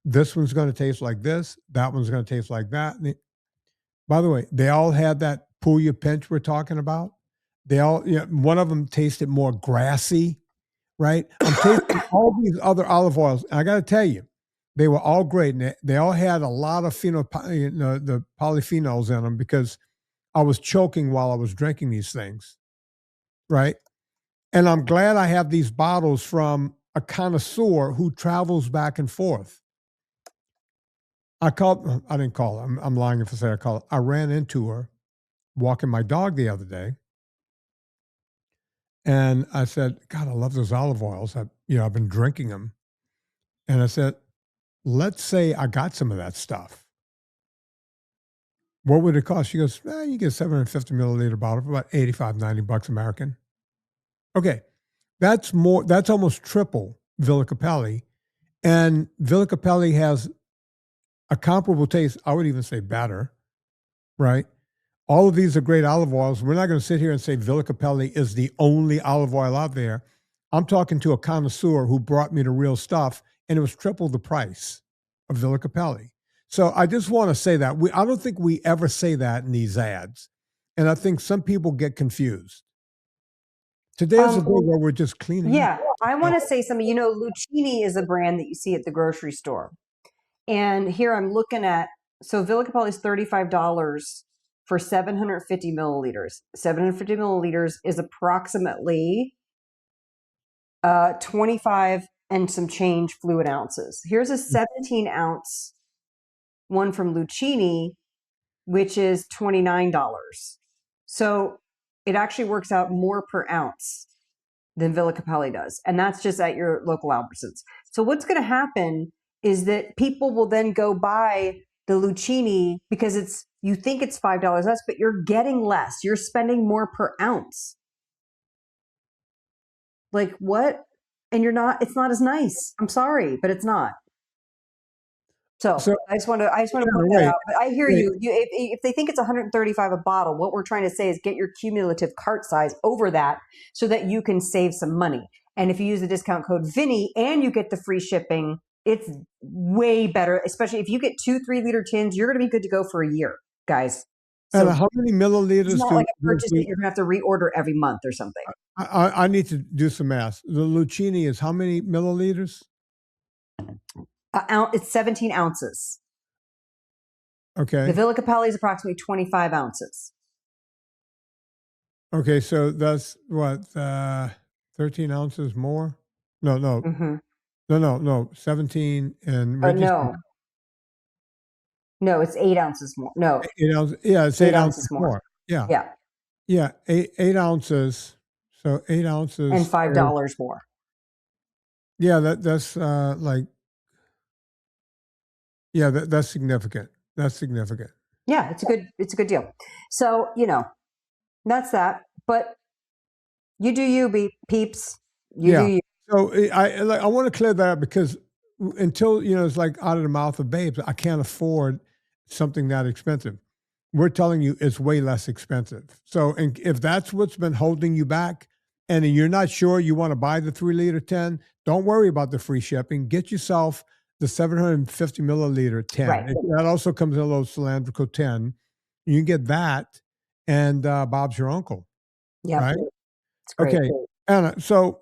this one's going to taste like this. That one's going to taste like that. By the way, they all had that Puglia pinch we're talking about. They all, one of them tasted more grassy, right? I'm tasting all these other olive oils. And I got to tell you, they were all great. And they all had a lot of the polyphenols in them because I was choking while I was drinking these things, right? And I'm glad I have these bottles from a connoisseur who travels back and forth. I didn't call her. I'm lying if I say I called her. I ran into her walking my dog the other day. And I said, God, I love those olive oils. I've been drinking them. And I said, let's say I got some of that stuff. What would it cost? She goes, you get a 750 milliliter bottle for about $85, $90 American. Okay. That's almost triple Villa Capelli. And Villa Capelli has a comparable taste. I would even say better, right? All of these are great olive oils. We're not going to sit here and say Villa Capelli is the only olive oil out there. I'm talking to a connoisseur who brought me the real stuff, and it was triple the price of Villa Capelli. So I just want to say that. I don't think we ever say that in these ads. And I think some people get confused. Today's a day where we're just cleaning. Yeah, I want to say something. Lucchini is a brand that you see at the grocery store. And here I'm looking at, so Villa Capelli is $35 for 750 milliliters. 750 milliliters is approximately 25 and some change fluid ounces. Here's a 17 ounce one from Lucchini, which is $29. So it actually works out more per ounce than Villa Capelli does. And that's just at your local Albertsons. So what's going to happen is that people will then go buy the Lucchini because you think it's $5 less, but you're getting less. You're spending more per ounce. Like what? And it's not as nice. I'm sorry, but it's not. So I just want to point that out. But I hear you. If they think it's $135 a bottle, what we're trying to say is get your cumulative cart size over that so that you can save some money. And if you use the discount code Vinnie and you get the free shipping, it's way better. Especially if you get 2 3-liter tins, you're going to be good to go for a year, guys. So and how many milliliters? It's not like a purchase that you're going to have to reorder every month or something. I need to do some math. The Lucchini is how many milliliters? It's 17 ounces. Okay. The Villa Capelli is approximately 25 ounces. Okay, so that's what, 13 ounces more? No. Mm-hmm. No. 17 and No, it's 8 ounces more. No. 8 ounces. Yeah, it's 8 ounces more. Yeah. Yeah, 8 ounces. So 8 ounces. And $5 more. Yeah, that's like, yeah, that's significant. That's significant. Yeah, it's a good deal. So, that's that. But you do you, peeps. You do you. So I want to clear that up because until, it's like out of the mouth of babes, I can't afford something that expensive. We're telling you it's way less expensive. So and if that's what's been holding you back and you're not sure you want to buy the 3-liter 10, don't worry about the free shipping. Get yourself the 750 milliliter 10. Right. That also comes in a little cylindrical 10. You can get that, and Bob's your uncle. Yeah. Right? It's great. Okay, Anna. So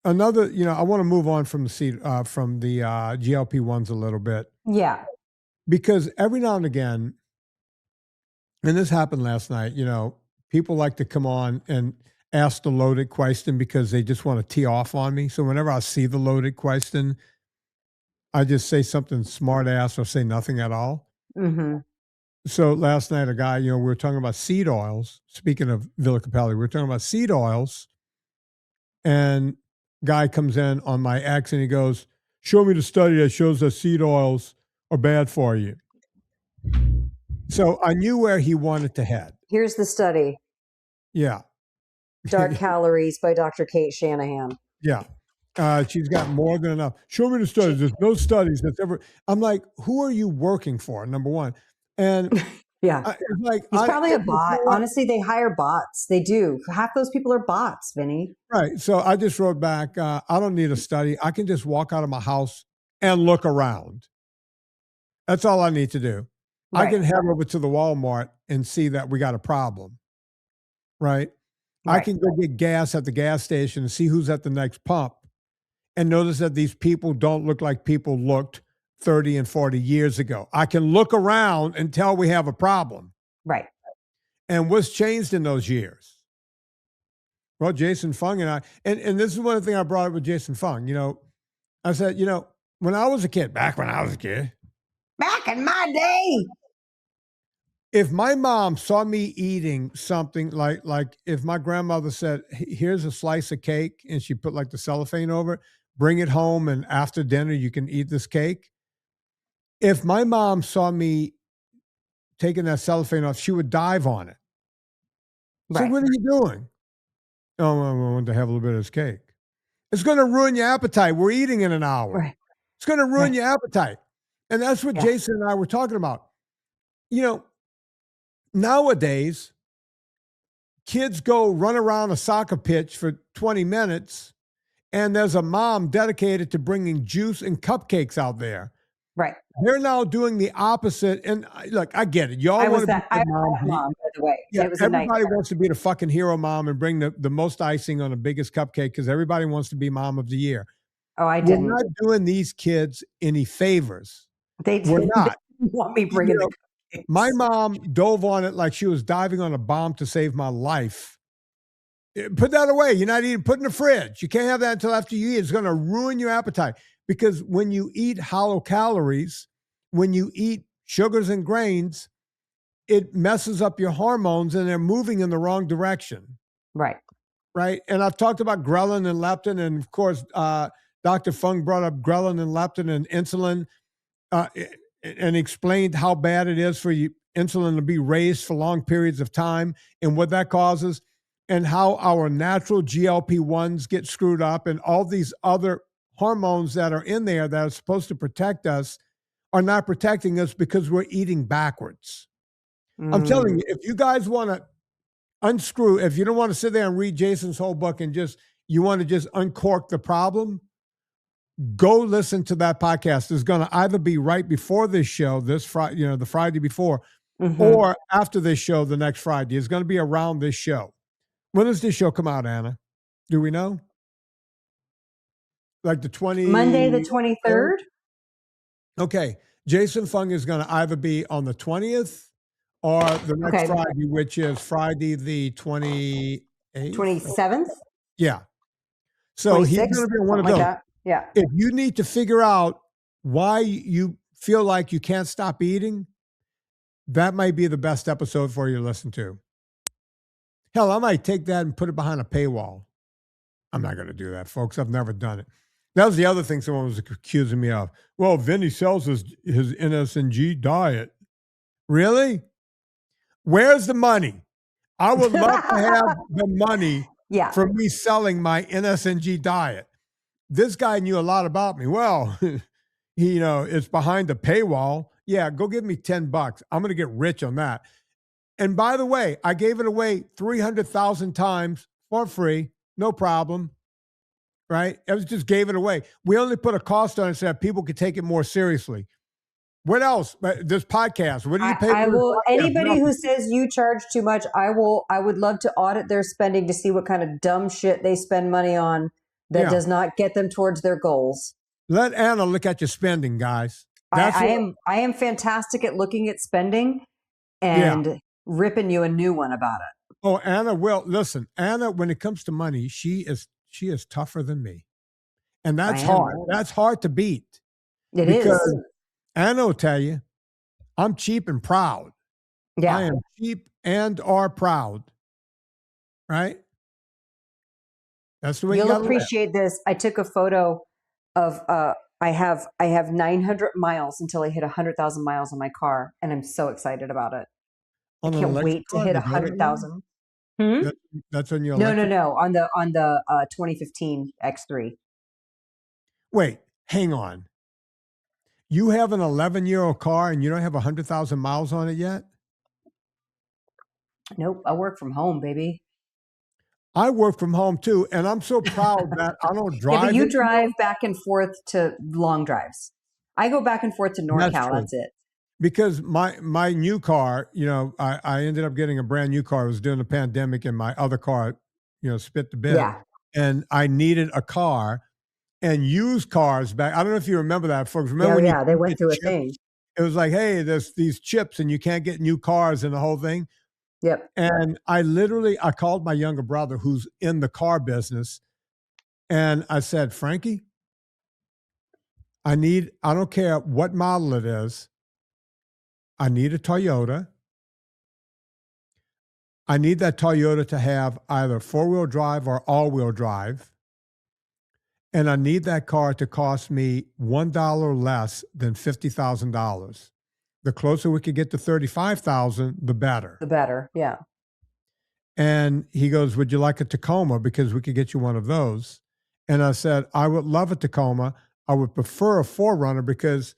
another, I want to move on from the GLP-1s a little bit, Yeah. because every now and again, and this happened last night, people like to come on and ask the loaded question because they just want to tee off on me. So whenever I see the loaded question, I just say something smart ass or say nothing at all. Mm-hmm. So last night, a guy, we were talking about seed oils. Speaking of Villa Capelli, we were talking about seed oils. And guy comes in on my X and he goes, show me the study that shows that seed oils are bad for you. So I knew where he wanted to head. Here's the study. Yeah. Dark Calories by Dr. Kate Shanahan. Yeah. She's got more than enough. Show me the studies. There's no studies that's ever. I'm like, who are you working for? Number one. And yeah, it's like, he's probably a bot. Honestly, they hire bots. They do. Half those people are bots, Vinny. Right. So I just wrote back, I don't need a study. I can just walk out of my house and look around. That's all I need to do. Right. I can head over to the Walmart and see that we got a problem. Right. I can go get gas at the gas station and see who's at the next pump and notice that these people don't look like people looked 30 and 40 years ago. I can look around and tell we have a problem. Right. And what's changed in those years? Well, Jason Fung and I, and this is one of the things I brought up with Jason Fung. I said, when I was a kid, back in my day, if my mom saw me eating something like if my grandmother said, here's a slice of cake, and she put like the cellophane over it, bring it home, and after dinner you can eat this cake. If my mom saw me taking that cellophane off, she would dive on it. Right. So what are you doing? Oh, I want to have a little bit of this cake. It's going to ruin your appetite. We're eating in an hour. Right. It's going to ruin your appetite. And that's what Jason and I were talking about. Nowadays, kids go run around a soccer pitch for 20 minutes, and there's a mom dedicated to bringing juice and cupcakes out there. Right. They're now doing the opposite. And look, I get it. Y'all want to be the mom, by the way. Yeah, everybody wants to be the fucking hero mom and bring the most icing on the biggest cupcake because everybody wants to be mom of the year. Oh, I didn't. We're not doing these kids any favors. We're not. They want me bringing the cupcakes. My mom dove on it like she was diving on a bomb to save my life. Put that away. You're not eating. Put it in the fridge. You can't have that until after you eat. It's going to ruin your appetite. Because when you eat hollow calories, when you eat sugars and grains, it messes up your hormones and they're moving in the wrong direction. Right. Right. And I've talked about ghrelin and leptin. And of course, Dr. Fung brought up ghrelin and leptin and insulin and explained how bad it is for you, insulin to be raised for long periods of time and what that causes and how our natural GLP-1s get screwed up and all these other hormones that are in there that are supposed to protect us are not protecting us because we're eating backwards. I'm telling you, if you guys want to unscrew, if you don't want to sit there and read Jason's whole book and you want to just uncork the problem, go listen to that podcast. It's going to either be right before this show, this Friday, the Friday before, or after this show, the next Friday. It's going to be around this show. When does this show come out, Anna? Do we know? Like Monday the 23rd? Okay. Jason Fung is going to either be on the 20th or the next Friday, which is Friday the 28th? 27th? Yeah. So he's going to be on one of those. Like yeah. If you need to figure out why you feel like you can't stop eating, that might be the best episode for you to listen to. Hell, I might take that and put it behind a paywall. I'm not going to do that, folks. I've never done it. That was the other thing someone was accusing me of. Well, Vinnie sells his NSNG diet. Really? Where's the money? I would love to have the money for me selling my NSNG diet. This guy knew a lot about me. Well, it's behind the paywall. Yeah, go give me $10. I'm going to get rich on that. And by the way, I gave it away 300,000 times for free, no problem. Right? I just gave it away. We only put a cost on it so that people could take it more seriously. What else? This podcast. What do you pay I for? will. Anybody Nothing. who says you charge too much, I would love to audit their spending to see what kind of dumb shit they spend money on that does not get them towards their goals. Let Anna look at your spending, guys. I am fantastic at looking at spending and ripping you a new one about it. Oh, Anna will. Listen, Anna, when it comes to money, she is tougher than me. And that's hard. That's hard to beat. It is. Anna will tell you, I'm cheap and proud. Yeah. I am cheap and are proud. Right? That's the way you'll appreciate this. I took a photo of I have 900 miles until I hit 100,000 miles on my car, and I'm so excited about it. I can't wait to hit 100,000. That's on your no on the 2015 X3. Wait, hang on. You have an 11-year-old car and you don't have 100,000 miles on it yet? Nope, I work from home, baby. I work from home too, and I'm so proud that I don't drive. Yeah, but you drive back and forth to long drives. I go back and forth to NorCal. That's it. Because my new car, I ended up getting a brand new car. It was during the pandemic, and my other car, spit the bed. Yeah. And I needed a car. And used cars back. I don't know if you remember that, folks. Remember when they went through a thing. It was like, hey, there's these chips, and you can't get new cars and the whole thing. Yep. And I called my younger brother who's in the car business, and I said, Frankie, I don't care what model it is. I need a Toyota. I need that Toyota to have either 4-wheel drive or all-wheel drive. And I need that car to cost me $1 less than $50,000. The closer we could get to $35,000, the better. The better, yeah. And he goes, would you like a Tacoma? Because we could get you one of those. And I said, I would love a Tacoma. I would prefer a 4Runner because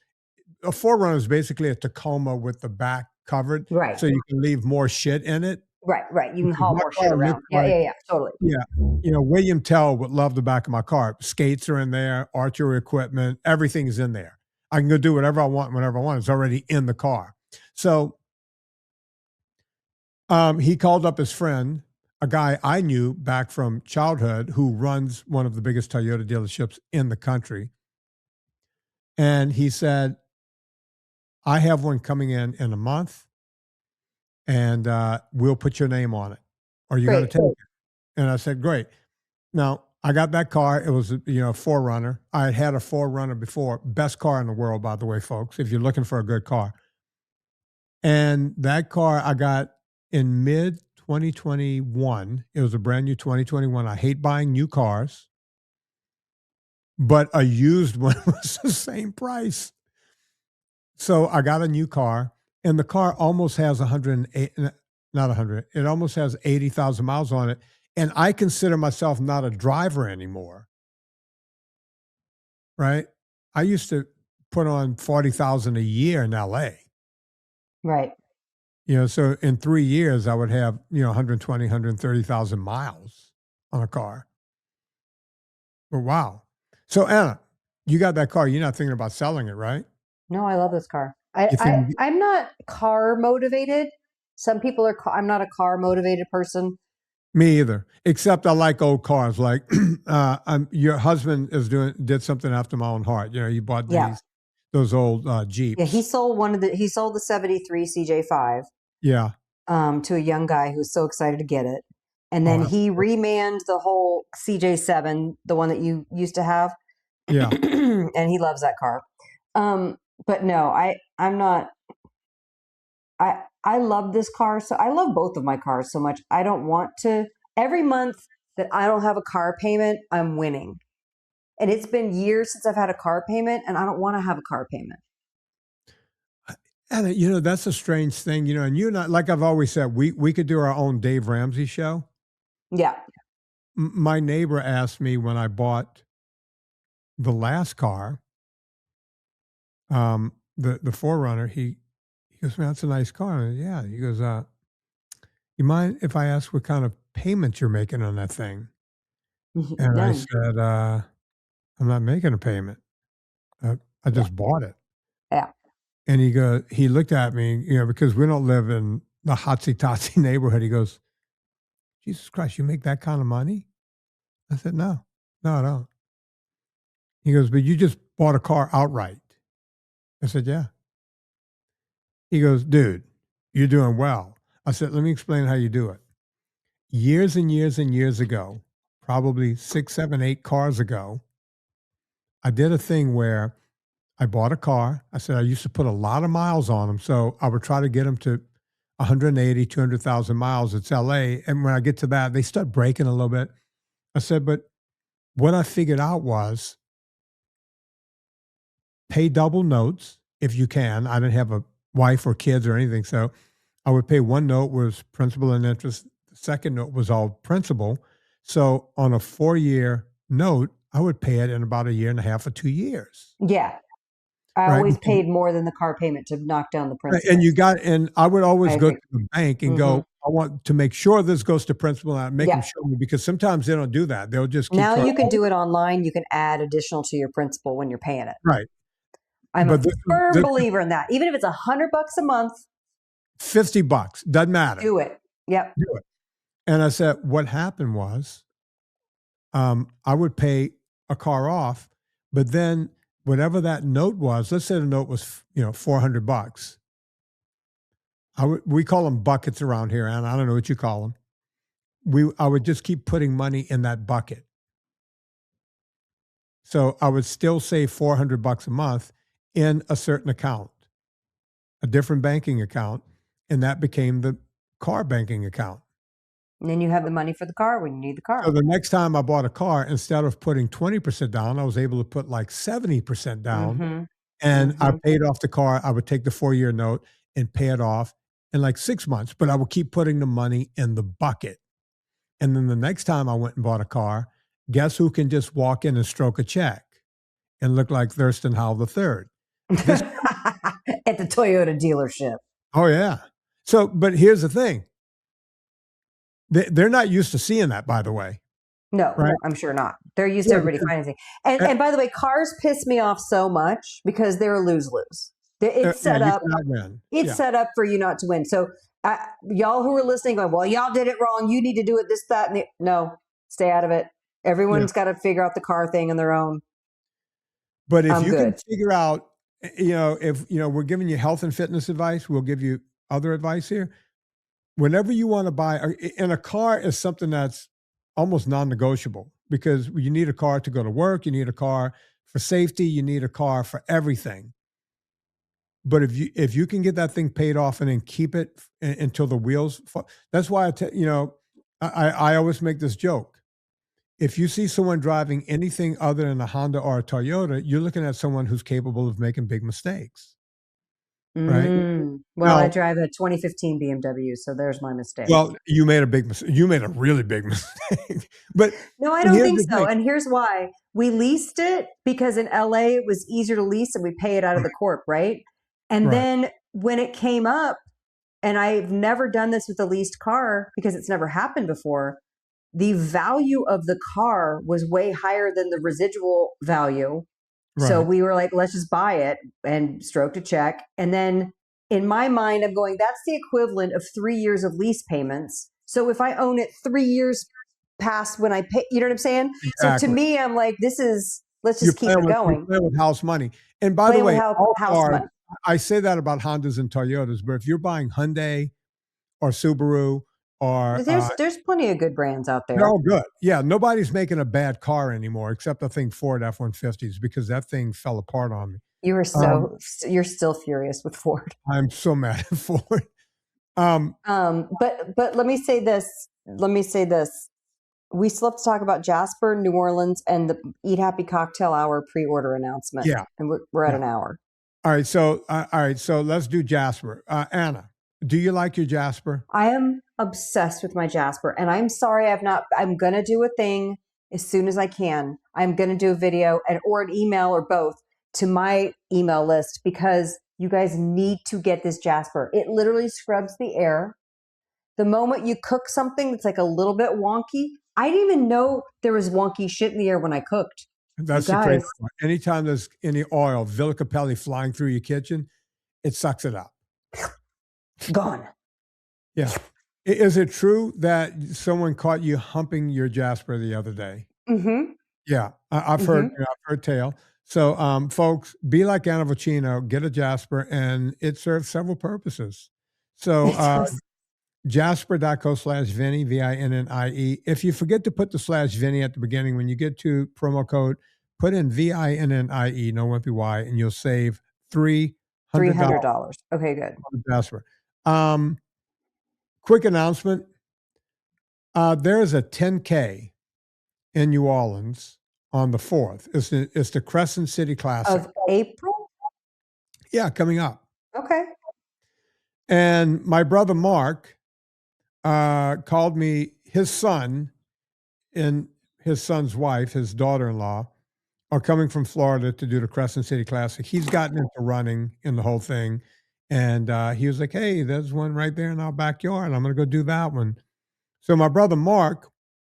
a 4Runner is basically a Tacoma with the back covered. Right. So you can leave more shit in it. Right. You can haul more shit around. Yeah, totally. Yeah. William Tell would love the back of my car. Skates are in there, archery equipment, everything's in there. I can go do whatever I want whenever I want. It's already in the car. So he called up his friend, a guy I knew back from childhood who runs one of the biggest Toyota dealerships in the country. And he said, I have one coming in a month. And we'll put your name on it. Are you going to take it? And I said, great. Now, I got that car. It was, a 4Runner. I had a 4Runner before. Best car in the world, by the way, folks, if you're looking for a good car. And that car I got in mid-2021. It was a brand new 2021. I hate buying new cars. But a used one was the same price. So I got a new car. And the car almost has 108, not 100, it almost has 80,000 miles on it. And I consider myself not a driver anymore. Right? I used to put on 40,000 a year in LA. Right. So in 3 years, I would have, 120, 130,000 miles on a car. But wow. So Anna, you got that car. You're not thinking about selling it, right? No, I love this car. I'm not car motivated. Some people are. I'm not a car motivated person. Me either. Except I like old cars. Like your husband did something after my own heart. He bought those old Jeeps. Yeah, he sold the '73 CJ5. Yeah. To a young guy who's so excited to get it, and then he remanned the whole CJ7, the one that you used to have. Yeah. And he loves that car. But no, I'm not. I love this car. So I love both of my cars so much. I don't want to. Every month that I don't have a car payment, I'm winning. And it's been years since I've had a car payment, and I don't want to have a car payment. And that's a strange thing, and you and I, like I've always said, we could do our own Dave Ramsey show. Yeah. My neighbor asked me when I bought the last car, the Forerunner, he goes, man, that's a nice car. And yeah. He goes, you mind if I ask what kind of payment you're making on that thing? And I None. said, I'm not making a payment. I just bought it. Yeah. And he looked at me, because we don't live in the hotsy-totsy neighborhood. He goes, Jesus Christ, you make that kind of money? I said, no, I don't. He goes, but you just bought a car outright. I said, yeah. He goes, dude, you're doing well. I said, let me explain how you do it. Years and years and years ago, probably 6, 7, 8 cars ago, I did a thing where I bought a car. I said I used to put a lot of miles on them. So I would try to get them to 180, 200,000 miles. It's LA. And when I get to that, they start breaking a little bit. I said, but what I figured out was pay double notes if you can. I didn't have a wife or kids or anything. So I would pay one note was principal and interest. The second note was all principal. So on a 4-year note, I would pay it in about 1.5 years or 2 years. Yeah. I Right. always paid more than the car payment to knock down the principal. And I would always I go agree. to the bank and go, I want to make sure this goes to principal and make them Yeah. show me, because sometimes they don't do that. They'll just keep Now throwing- you can do it online. You can add additional to your principal when you're paying it. Right. I'm But a this- firm this- believer in that. Even if it's $100 a month, $50, doesn't matter. do it. Yep. Do it. And I said, what happened was, I would pay a car off, but then whatever that note was, let's say the note was, $400. We call them buckets around here, and I don't know what you call them. I would just keep putting money in that bucket. So I would still save $400 a month in a certain account, a different banking account, and that became the car banking account. And then you have the money for the car when you need the car. So the next time I bought a car, instead of putting 20% down, I was able to put like 70% down, Mhm. and I paid off the car. I would take the 4-year note and pay it off in like 6 months, but I would keep putting the money in the bucket. And then the next time I went and bought a car, guess who can just walk in and stroke a check and look like Thurston Howell III? At the Toyota dealership. Oh, yeah. So, but here's the thing. They're not used to seeing that, by the way. No, Right. I'm sure not. They're used to everybody financing. And by the way, cars piss me off so much because they're a lose-lose. It's set up. It's set up for you not to win. So y'all who are listening going, well, y'all did it wrong. You need to do it this, that, and no, stay out of it. Everyone's got to figure out the car thing on their own. But if I'm you can good. figure out, if we're giving you health and fitness advice, we'll give you other advice here. Whenever you want to buy, and a car is something that's almost non-negotiable, because you need a car to go to work, you need a car for safety, you need a car for everything. But if you can get that thing paid off and then keep it until the wheels fall, that's why I always make this joke. If you see someone driving anything other than a Honda or a Toyota, you're looking at someone who's capable of making big mistakes. Right. Well, I Now- drive a 2015 BMW, so there's my mistake. Well, you made a big mistake. You made a really big mistake. But No, I don't here's think the so. thing. And here's why. We leased it because in LA it was easier to lease and we pay it out of the corp, right? And Right. then when it came up, and I've never done this with a leased car because it's never happened before, the value of the car was way higher than the residual value. So Right. we were like, let's just buy it and stroked a check. And then in my mind, I'm going, that's the equivalent of 3 years of lease payments. So if I own it 3 years past when I pay, you know what I'm saying? So Exactly. to me, I'm like, let's just You're keep it playing going. with house money. And by the Playing with way, all house cars, money. I say that about Hondas and Toyotas, but if you're buying Hyundai or Subaru or There's plenty of good brands out there. they're all good. Yeah, nobody's making a bad car anymore, except I think Ford F-150s, because that thing fell apart on me. You are you're still furious with Ford. I'm so mad at Ford. But let me say this. We still have to talk about Jasper, New Orleans, and the Eat Happy Cocktail Hour pre-order announcement. Yeah. And we're at an hour. All right, so let's do Jasper. Anna, do you like your Jasper? I am obsessed with my Jasper, and I'm sorry I'm going to do a thing as soon as I can. I'm going to do a video or an email or both to my email list, because You guys need to get this Jasper. It literally scrubs the air. The moment you cook something that's like a little bit wonky, I didn't even know there was wonky shit in the air when I cooked. That's You the crazy guys. part. Anytime there's any oil, Villicapelli flying through your kitchen, it sucks it up. Gone. Yeah. Is it true that someone caught you humping your Jasper the other day? Mm-hmm. Yeah, I've heard tale. So, folks, be like Anna Vocino, get a Jasper, and it serves several purposes. So, jasper.co/Vinnie, Vinnie. If you forget to put the /Vinnie at the beginning, when you get to promo code, put in VINNIE, no wimpy Y, and you'll save $300 $300. Okay, good. on the Jasper. Quick announcement. There is a 10K in New Orleans on the 4th. It's the Crescent City Classic. Of April? Yeah, coming up. Okay. And my brother Mark called me. His son and his son's wife, his daughter-in-law, are coming from Florida to do the Crescent City Classic. He's gotten into running in the whole thing. And he was like, hey, there's one right there in our backyard. I'm going to go do that one. So my brother Mark,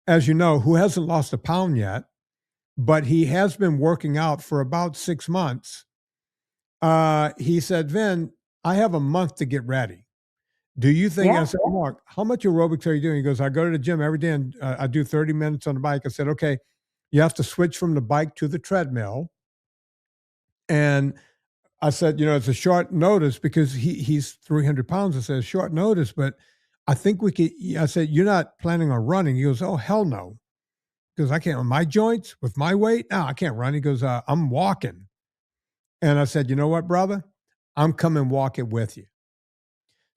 as you know, who hasn't lost a pound yet, but he has been working out for about 6 months. He said, Vin, I have a month to get ready. Do you think, I said, Mark, how much aerobics are you doing? He goes, I go to the gym every day and I do 30 minutes on the bike. I said, okay, you have to switch from the bike to the treadmill. And I said, it's a short notice because he's 300 pounds. I said, short notice, but I think we could. I said, you're not planning on running? He goes, oh, hell no. Because I can't, on my joints, with my weight, no, I can't run. He goes, I'm walking. And I said, you know what, brother? I'm coming walk it with you.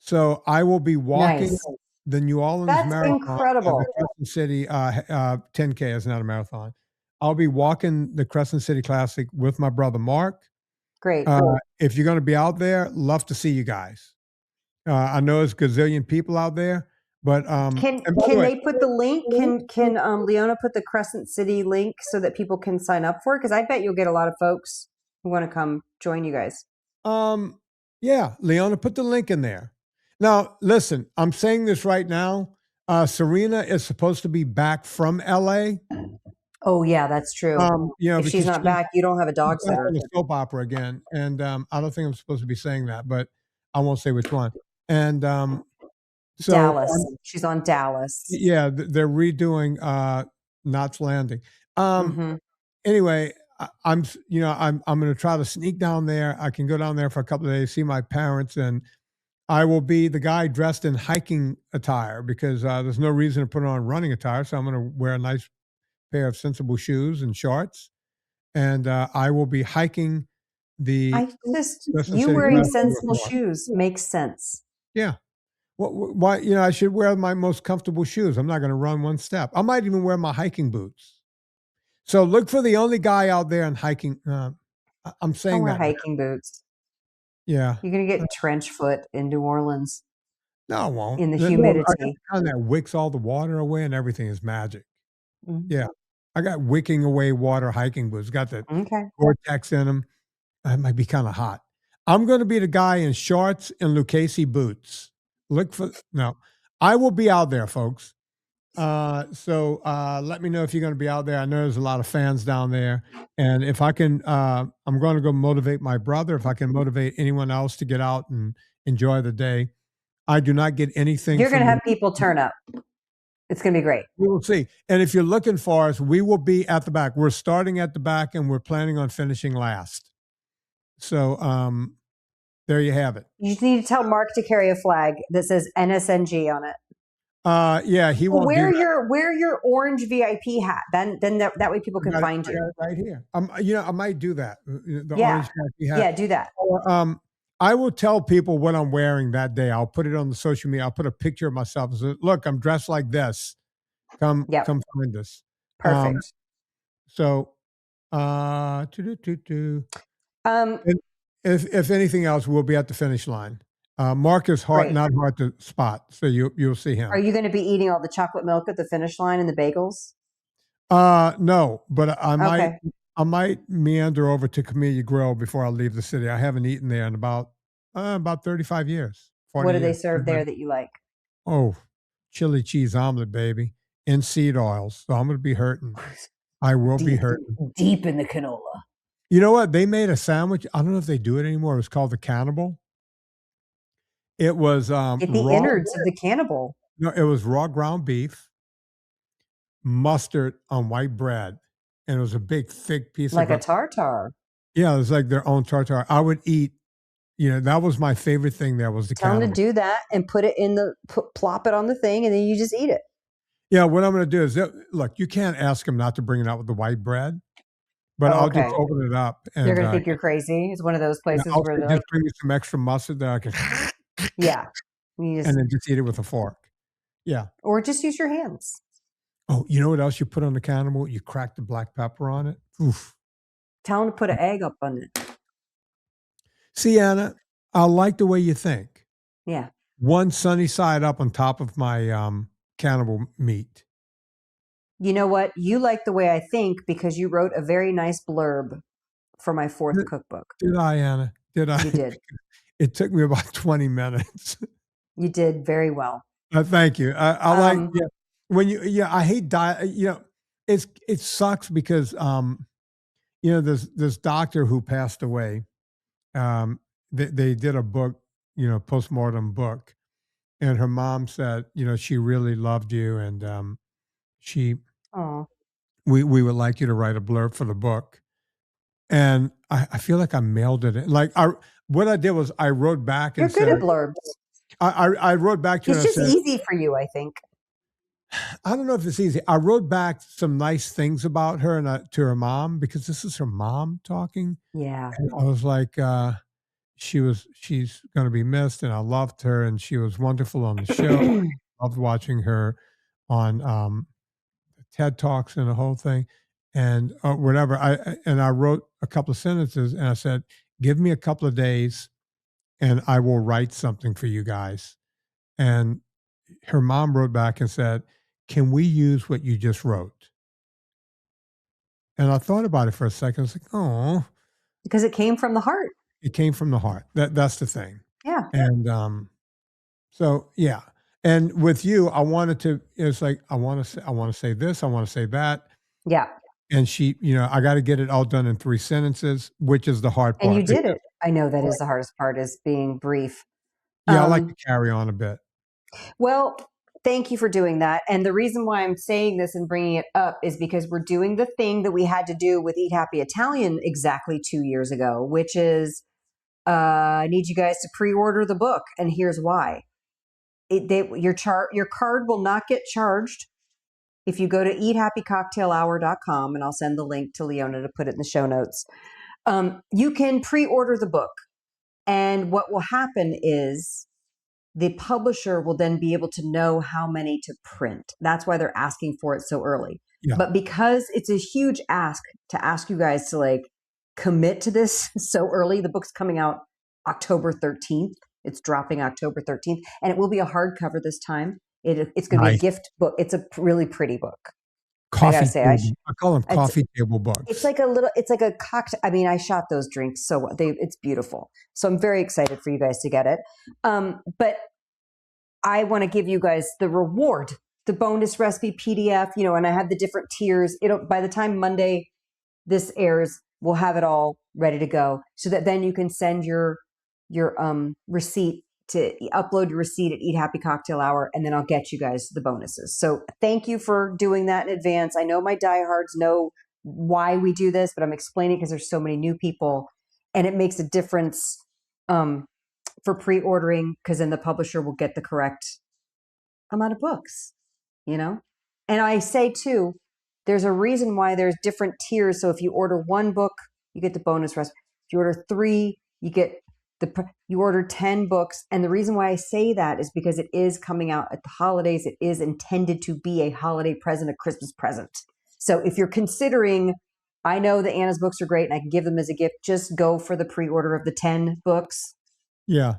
So I will be walking the New Orleans Marathon. That's incredible. The Crescent City 10K is not a marathon. I'll be walking the Crescent City Classic with my brother Mark. Great. If you're going to be out there, love to see you guys. I know there's a gazillion people out there, but can they put the link? Can Leona put the Crescent City link so that people can sign up for it? Because I bet you'll get a lot of folks who want to come join you guys. Yeah, Leona, put the link in there. Now, listen, I'm saying this right now. Serena is supposed to be back from LA. Oh yeah, that's true. If she's not back, you don't have a dog sitter. The soap opera again, and I don't think I'm supposed to be saying that, but I won't say which one. And so Dallas, she's on Dallas. Yeah, they're redoing Knots Landing. Anyway, I'm going to try to sneak down there. I can go down there for a couple of days, see my parents, and I will be the guy dressed in hiking attire because there's no reason to put on running attire. So I'm going to wear a nice pair of sensible shoes and shorts, and I will be hiking you wearing sensible shoes makes sense. Yeah. Why? I should wear my most comfortable shoes. I'm not going to run one step. I might even wear my hiking boots. So look for the only guy out there in hiking. I'm saying Don't wear that hiking boots. Yeah. You're going to get trench foot in New Orleans. No, I won't. In the humidity. I got the kind that wicks all the water away and everything is magic. Yeah. I got wicking away water hiking boots. Got the Gore-Tex in them. It might be kind of hot. I'm going to be the guy in shorts and Lucchese boots. I will be out there, folks. So let me know if you're going to be out there. I know there's a lot of fans down there. And if I can, I'm going to go motivate my brother. If I can motivate anyone else to get out and enjoy the day. I do not get anything. You're going to have people turn up. It's going to be great. We will see. And if you're looking for us, we will be at the back. We're starting at the back and we're planning on finishing last. So there you have it. You just need to tell Mark to carry a flag that says NSNG on it. Yeah, he won't. Wear your orange VIP hat. Then that way people can find you. Right here. I might do that. The yeah. orange VIP hat. Yeah, do that. Or, I will tell people what I'm wearing that day. I'll put it on the social media. I'll put a picture of myself and say, look, I'm dressed like this. Come find us. Perfect. If anything else, we'll be at the finish line. Mark is not hard to spot, so you'll see him. Are you going to be eating all the chocolate milk at the finish line and the bagels? No, but I might meander over to Camellia Grill before I leave the city. I haven't eaten there in about About 35 years. 40 What do they years. serve there that you like? Oh, chili cheese omelet, baby, in seed oils. So I'm going to be hurting. I will be hurting. Deep in the canola. You know what? They made a sandwich. I don't know if they do it anymore. It was called the Cannibal. It was Get the innards of the cannibal. No, it was raw ground beef, mustard on white bread, and it was a big, thick piece like of a tartare. Yeah, it was like their own tartare. I would eat. That was my favorite thing. There was the Tell them Cannibal. to do that and put it in plop it on the thing, and then you just eat it. Yeah, what I'm going to do is look. You can't ask them not to bring it out with the white bread, but I'll just open it up. And, they're going to think you're crazy. It's one of those places where they're just bring me some extra mustard that I can. Yeah. And then just eat it with a fork. Yeah. Or just use your hands. Oh, you know what else you put on the Cannibal? You crack the black pepper on it. Oof. Tell them to put an egg up on it. See, Anna, I like the way you think. Yeah. One sunny side up on top of my Cannibal meat. You know what? You like the way I think because you wrote a very nice blurb for my 4th cookbook. Did I, Anna? Did I? You did. It took me about 20 minutes. You did very well. Thank you. I like when you. I hate diet. It sucks because this doctor who passed away. They did a book, postmortem book, and her mom said, she really loved you, and we would like you to write a blurb for the book, and I feel like I mailed it in. Like what I did was I wrote back and You're good at blurbs. I wrote back to her. It's just easy for you, I think. I don't know if it's easy. I wrote back some nice things about her and to her mom because this is her mom talking. Yeah. And I was like, she's going to be missed, and I loved her, and she was wonderful on the show. Loved watching her on TED Talks and the whole thing, and whatever. I wrote a couple of sentences, and I said, "Give me a couple of days, and I will write something for you guys." And her mom wrote back and said, "Can we use what you just wrote?" And I thought about it for a second. I was like, "Oh," because it came from the heart. It came from the heart. That's the thing. Yeah. And so yeah. And with you, I wanted to. It's like I want to say this. I want to say that. Yeah. And she, I got to get it all done in 3 sentences, which is the hard part. And you did it. I know that is the hardest part, is being brief. Yeah, I like to carry on a bit. Well, thank you for doing that. And the reason why I'm saying this and bringing it up is because we're doing the thing that we had to do with Eat Happy Italian exactly 2 years ago, which is I need you guys to pre-order the book. And here's why. Your card will not get charged if you go to eathappycocktailhour.com, and I'll send the link to Leona to put it in the show notes. You can pre-order the book. And what will happen is the publisher will then be able to know how many to print. That's why they're asking for it so early. Yeah. But because it's a huge ask to ask you guys to commit to this so early, the book's coming out October 13th. It's dropping October 13th, and it will be a hardcover this time. It's going to be a gift book. It's a really pretty book. I call them coffee table books. It's like a cocktail. I mean, I shot those drinks, so it's beautiful. So I'm very excited for you guys to get it. But I want to give you guys the reward, the bonus recipe PDF, and I have the different tiers. By the time Monday this airs, we'll have it all ready to go, so that then you can send your receipt to upload your receipt at Eat Happy Cocktail Hour, and then I'll get you guys the bonuses. So thank you for doing that in advance. I know my diehards know why we do this, but I'm explaining because there's so many new people, and it makes a difference for pre-ordering, because then the publisher will get the correct amount of books, And I say too, there's a reason why there's different tiers. So if you order 1 book, you get the bonus recipe. If you order 3, you order 10 books. And the reason why I say that is because it is coming out at the holidays. It is intended to be a holiday present, a Christmas present. So if you're considering, I know that Anna's books are great and I can give them as a gift, just go for the pre-order of the 10 books. Yeah.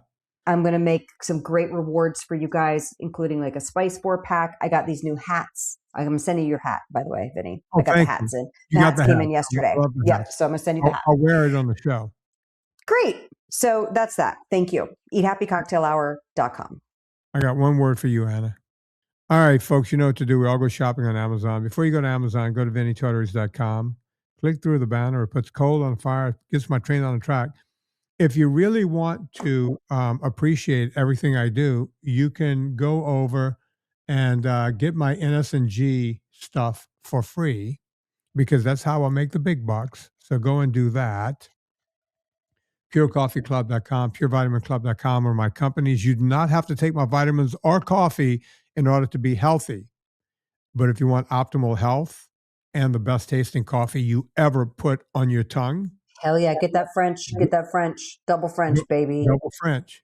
I'm going to make some great rewards for you guys, including a Spice 4 pack. I got these new hats. I'm sending you your hat, by the way, Vinny. I got the hats in. The hats came in yesterday. Yep. So I'm going to send you the hat. I'll wear it on the show. Great. So that's that. Thank you. EatHappyCocktailHour.com. I got one word for you, Anna. All right, folks, you know what to do. We all go shopping on Amazon. Before you go to Amazon, go to VinnieTortorich.com. Click through the banner. It puts coal on fire, gets my train on the track. If you really want to appreciate everything I do, you can go over and get my NSNG stuff for free, because that's how I make the big bucks. So go and do that. PureCoffeeClub.com, PureVitaminClub.com are my companies. You do not have to take my vitamins or coffee in order to be healthy. But if you want optimal health and the best tasting coffee you ever put on your tongue, Hell yeah. Get that French. Get that French. Double French, baby. double French.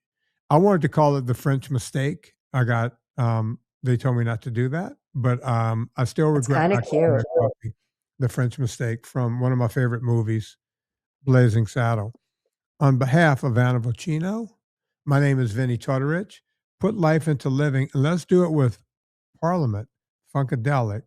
I wanted to call it the French mistake. I got, they told me not to do that, but I still regret kinda not calling cute. that coffee the French mistake from one of my favorite movies, Blazing Saddle. On behalf of Anna Vocino, my name is Vinnie Tortorich. Put life into living, and let's do it with Parliament Funkadelic